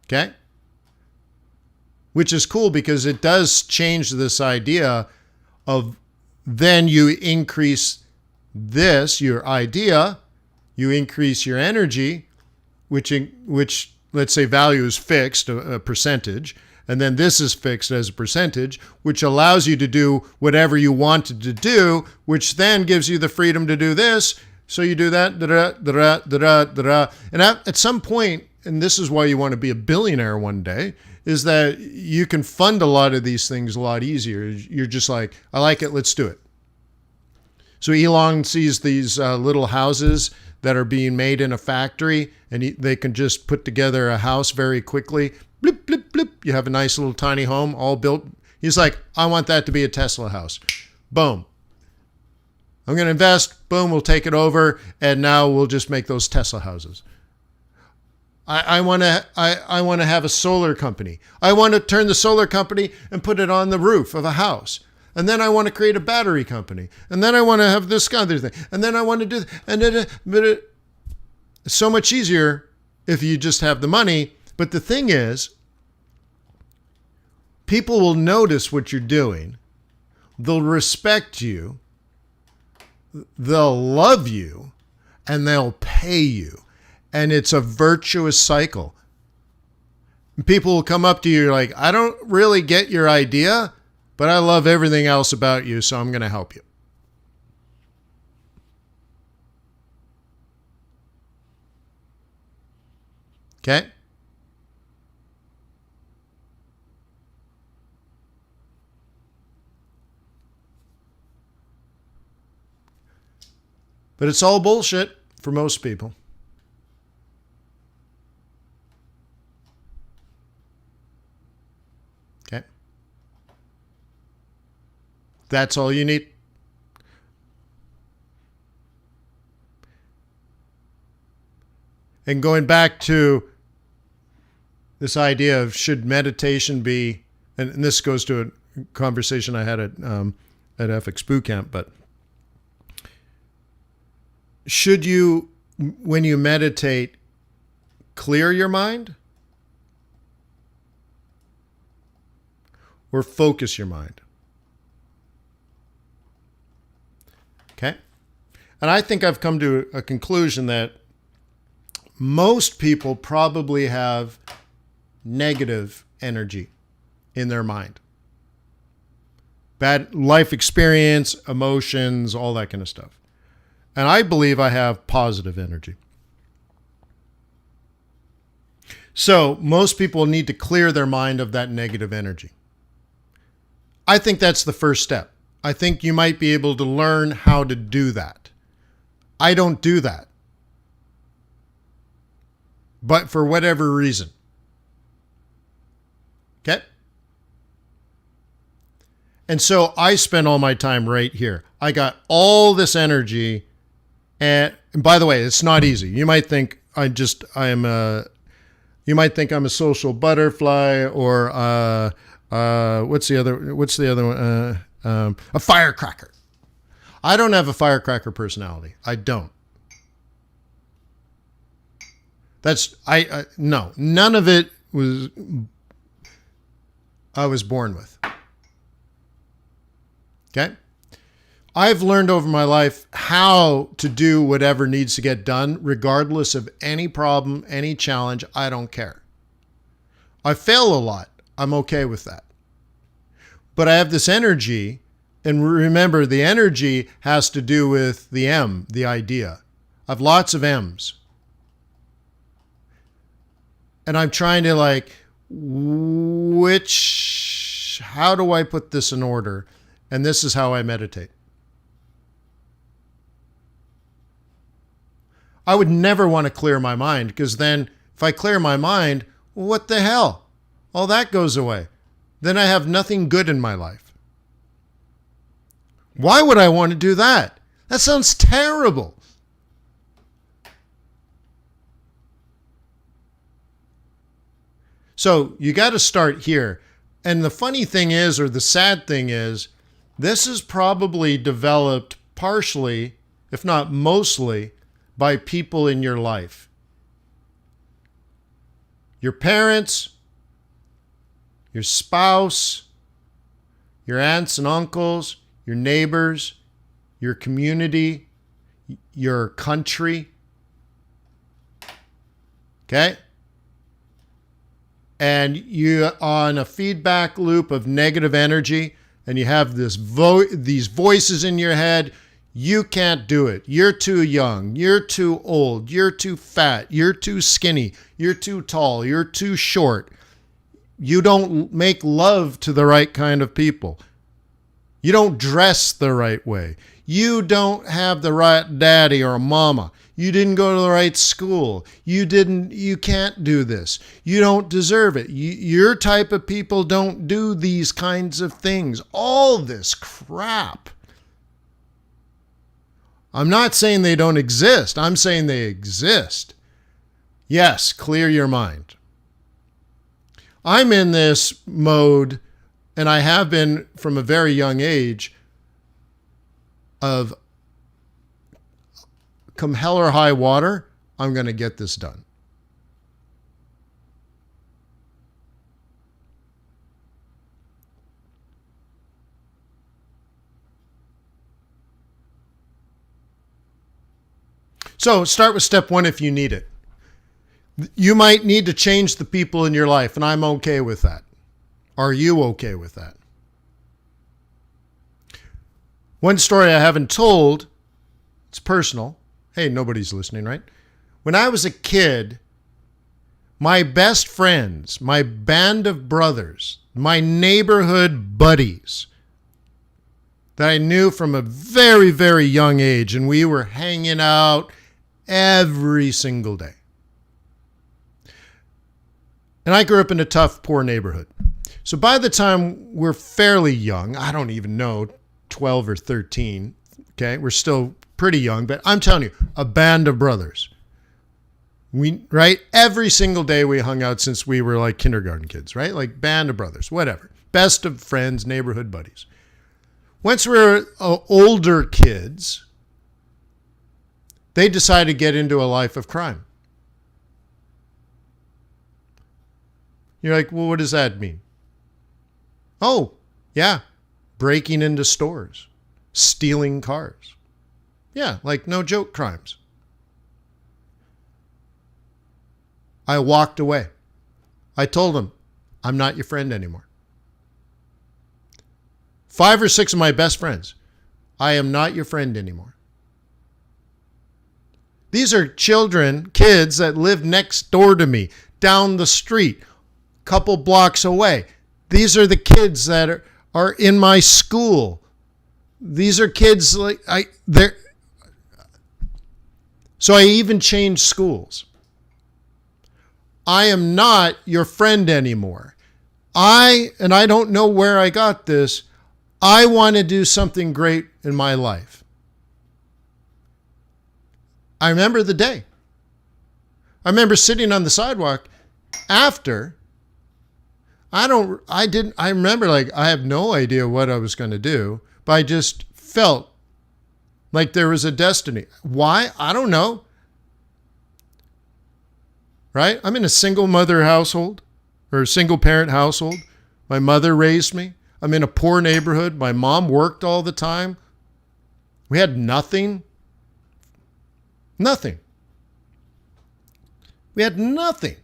Okay? Which is cool because it does change this idea of then you increase this, your idea, you increase your energy, which let's say value is fixed, a percentage. And then this is fixed as a percentage, which allows you to do whatever you wanted to do, which then gives you the freedom to do this. So you do that, and at some point, and this is why you want to be a billionaire one day, is that you can fund a lot of these things a lot easier. You're just like, I like it, let's do it. So Elon sees these little houses that are being made in a factory, and they can just put together a house very quickly. Blip, blip, blip. You have a nice little tiny home all built. He's like, I want that to be a Tesla house. Boom. I'm going to invest. Boom. We'll take it over. And now we'll just make those Tesla houses. I want to have a solar company. I want to turn the solar company and put it on the roof of a house. And then I want to create a battery company. And then I want to have this other thing. And then I want to do, and then, but it's so much easier if you just have the money. But the thing is, people will notice what you're doing. They'll respect you. They'll love you. And they'll pay you. And it's a virtuous cycle. People will come up to you like, I don't really get your idea, but I love everything else about you, so I'm going to help you. Okay? But it's all bullshit for most people. Okay? That's all you need. And going back to this idea of should meditation be, and this goes to a conversation I had at FX Bootcamp, but should you, when you meditate, clear your mind or focus your mind. Okay? And I think I've come to a conclusion that most people probably have negative energy in their mind. Bad life experience, emotions, all that kind of stuff. And I believe I have positive energy. So most people need to clear their mind of that negative energy. I think that's the first step. I think you might be able to learn how to do that. I don't do that. But for whatever reason. Okay? And so I spend all my time right here. I got all this energy. And by the way, it's not easy. You might think you might think I'm a social butterfly, or what's the other one? A firecracker. I don't have a firecracker personality. I don't. No, none of it I was born with. Okay? I've learned over my life how to do whatever needs to get done, regardless of any problem, any challenge. I don't care. I fail a lot. I'm okay with that. But I have this energy, and remember, the energy has to do with the M, the idea. I have lots of M's. And I'm trying to how do I put this in order? And this is how I meditate. I would never want to clear my mind, because then if I clear my mind, what the hell? All that goes away. Then I have nothing good in my life. Why would I want to do that? That sounds terrible. So you got to start here. And the funny thing is, or the sad thing is, this is probably developed partially, if not mostly, by people in your life. Your parents, your spouse, your aunts and uncles, your neighbors, your community, your country. Okay? And you're on a feedback loop of negative energy, and you have these voices in your head. You can't do it. You're too young. You're too old. You're too fat. You're too skinny. You're too tall. You're too short. You don't make love to the right kind of people. You don't dress the right way. You don't have the right daddy or mama. You didn't go to the right school. You can't do this. You don't deserve it. Your type of people don't do these kinds of things. All this crap. I'm not saying they don't exist. I'm saying they exist. Yes, clear your mind. I'm in this mode, and I have been from a very young age, of come hell or high water, I'm going to get this done. So start with step one if you need it. You might need to change the people in your life, and I'm okay with that. Are you okay with that? One story I haven't told, it's personal. Hey, nobody's listening, right? When I was a kid, my best friends, my band of brothers, my neighborhood buddies that I knew from a very, very young age, and we were hanging out every single day. And I grew up in a tough, poor neighborhood. So by the time we're fairly young, I don't even know, 12 or 13, okay? We're still pretty young, but I'm telling you, a band of brothers. Right? Every single day we hung out since we were like kindergarten kids, right? Like band of brothers, whatever. Best of friends, neighborhood buddies. Once we were older kids, they decided to get into a life of crime. You're like, well, what does that mean? Oh, yeah, breaking into stores, stealing cars. Yeah, like no joke crimes. I walked away. I told him, I'm not your friend anymore. 5 or 6 of my best friends, I am not your friend anymore. These are children, kids that live next door to me, down the street, couple blocks away. These are the kids that are in my school. These are kids so I even changed schools. I am not your friend anymore. I don't know where I got this. I want to do something great in my life. I remember the day. I remember sitting on the sidewalk after. I remember I have no idea what I was going to do, but I just felt like there was a destiny. Why? I don't know. Right? I'm in a single mother household or a single parent household. My mother raised me. I'm in a poor neighborhood. My mom worked all the time. We had nothing. Nothing. We had nothing.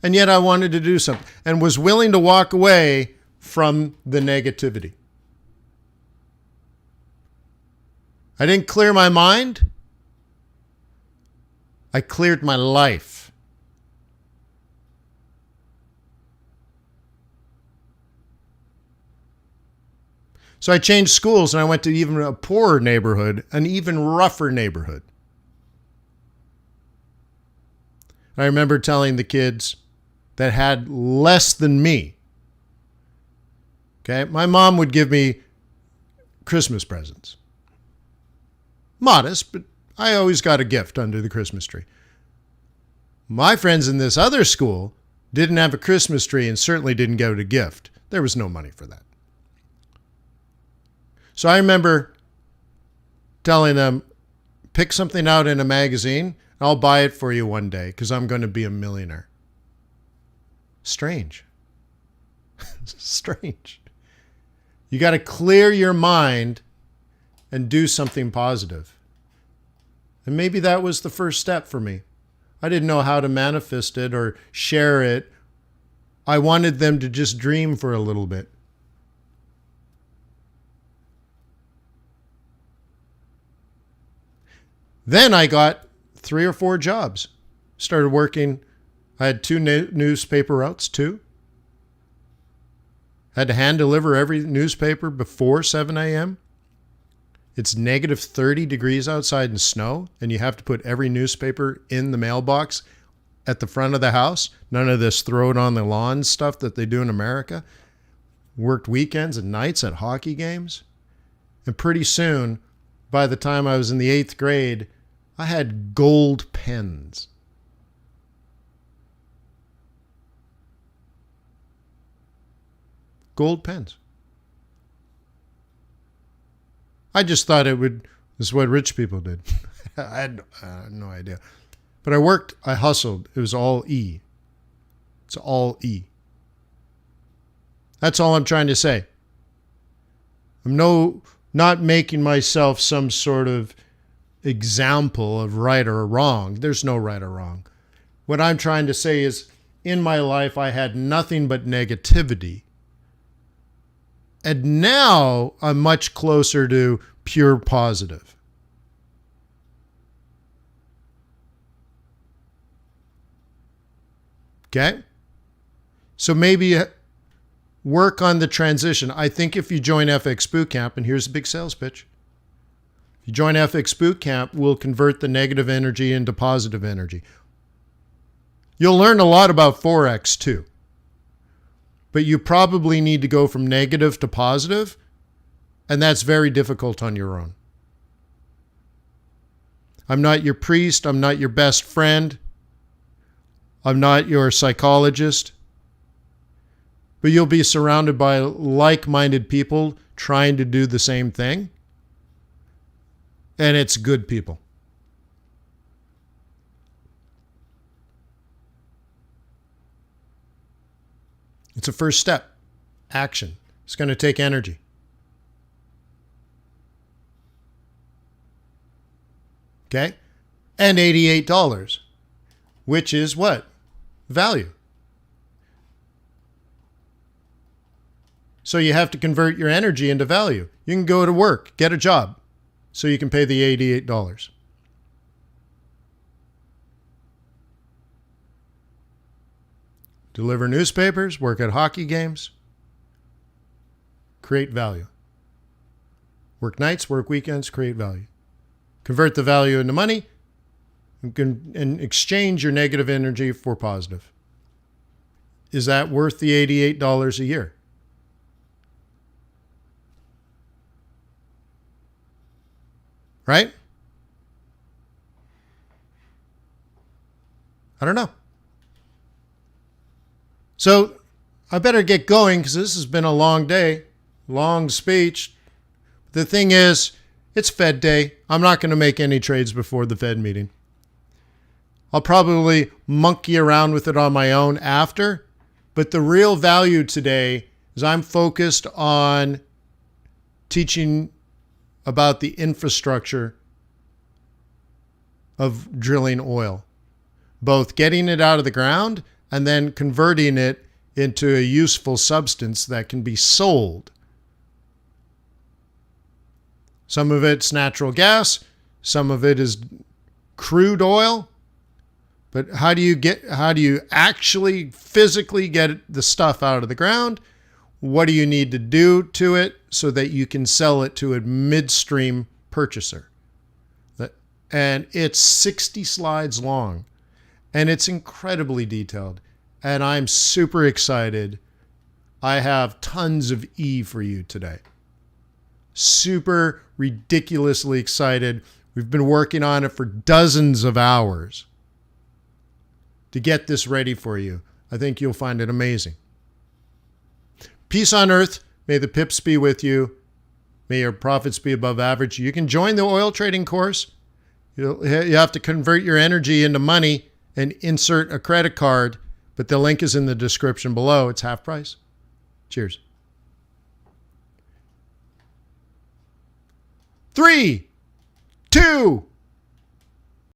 And yet I wanted to do something and was willing to walk away from the negativity. I didn't clear my mind. I cleared my life. So I changed schools and I went to even a poorer neighborhood, an even rougher neighborhood. I remember telling the kids that had less than me. Okay, my mom would give me Christmas presents. Modest, but I always got a gift under the Christmas tree. My friends in this other school didn't have a Christmas tree and certainly didn't get a gift. There was no money for that. So I remember telling them, pick something out in a magazine, and I'll buy it for you one day because I'm going to be a millionaire. Strange. Strange. You got to clear your mind and do something positive. And maybe that was the first step for me. I didn't know how to manifest it or share it. I wanted them to just dream for a little bit. Then I got 3 or 4 jobs. Started working. I had 2 newspaper routes, 2. Had to hand deliver every newspaper before 7 a.m. It's negative 30 degrees outside and snow, and you have to put every newspaper in the mailbox at the front of the house. None of this throw it on the lawn stuff that they do in America. Worked weekends and nights at hockey games. And pretty soon, by the time I was in the 8th grade, I had gold pens. Gold pens. I just thought this is what rich people did. I had no idea. But I worked, I hustled. It was all E. It's all E. That's all I'm trying to say. I'm not making myself some sort of example of right or wrong. There's no right or wrong. What I'm trying to say is, in my life, I had nothing but negativity. And now I'm much closer to pure positive. Okay? So maybe work on the transition. I think if you join FX Bootcamp, and here's a big sales pitch. If you join FX Bootcamp, we'll convert the negative energy into positive energy. You'll learn a lot about Forex too. But you probably need to go from negative to positive, and that's very difficult on your own. I'm not your priest. I'm not your best friend. I'm not your psychologist. But you'll be surrounded by like-minded people trying to do the same thing. And it's good people. It's a first step. action. It's going to take energy. Okay? And $88, which is what? Value. So you have to convert your energy into value. You can go to work, get a job, so you can pay the $88. Deliver newspapers, work at hockey games, create value. Work nights, work weekends, create value. Convert the value into money and exchange your negative energy for positive. Is that worth the $88 a year? Right? I don't know. So I better get going because this has been a long day, long speech. The thing is, it's Fed day. I'm not going to make any trades before the Fed meeting. I'll probably monkey around with it on my own after. But the real value today is I'm focused on teaching about the infrastructure of drilling oil, both getting it out of the ground and then converting it into a useful substance that can be sold. Some of it's natural gas, some of it is crude oil. But how do you actually physically get the stuff out of the ground? What do you need to do to it so that you can sell it to a midstream purchaser? And it's 60 slides long, and it's incredibly detailed. And I'm super excited. I have tons of E for you today. Super ridiculously excited. We've been working on it for dozens of hours to get this ready for you. I think you'll find it amazing. Peace on earth. May the pips be with you. May your profits be above average. You can join the oil trading course. You have to convert your energy into money and insert a credit card, but the link is in the description below. It's half price. Cheers. 3, 2,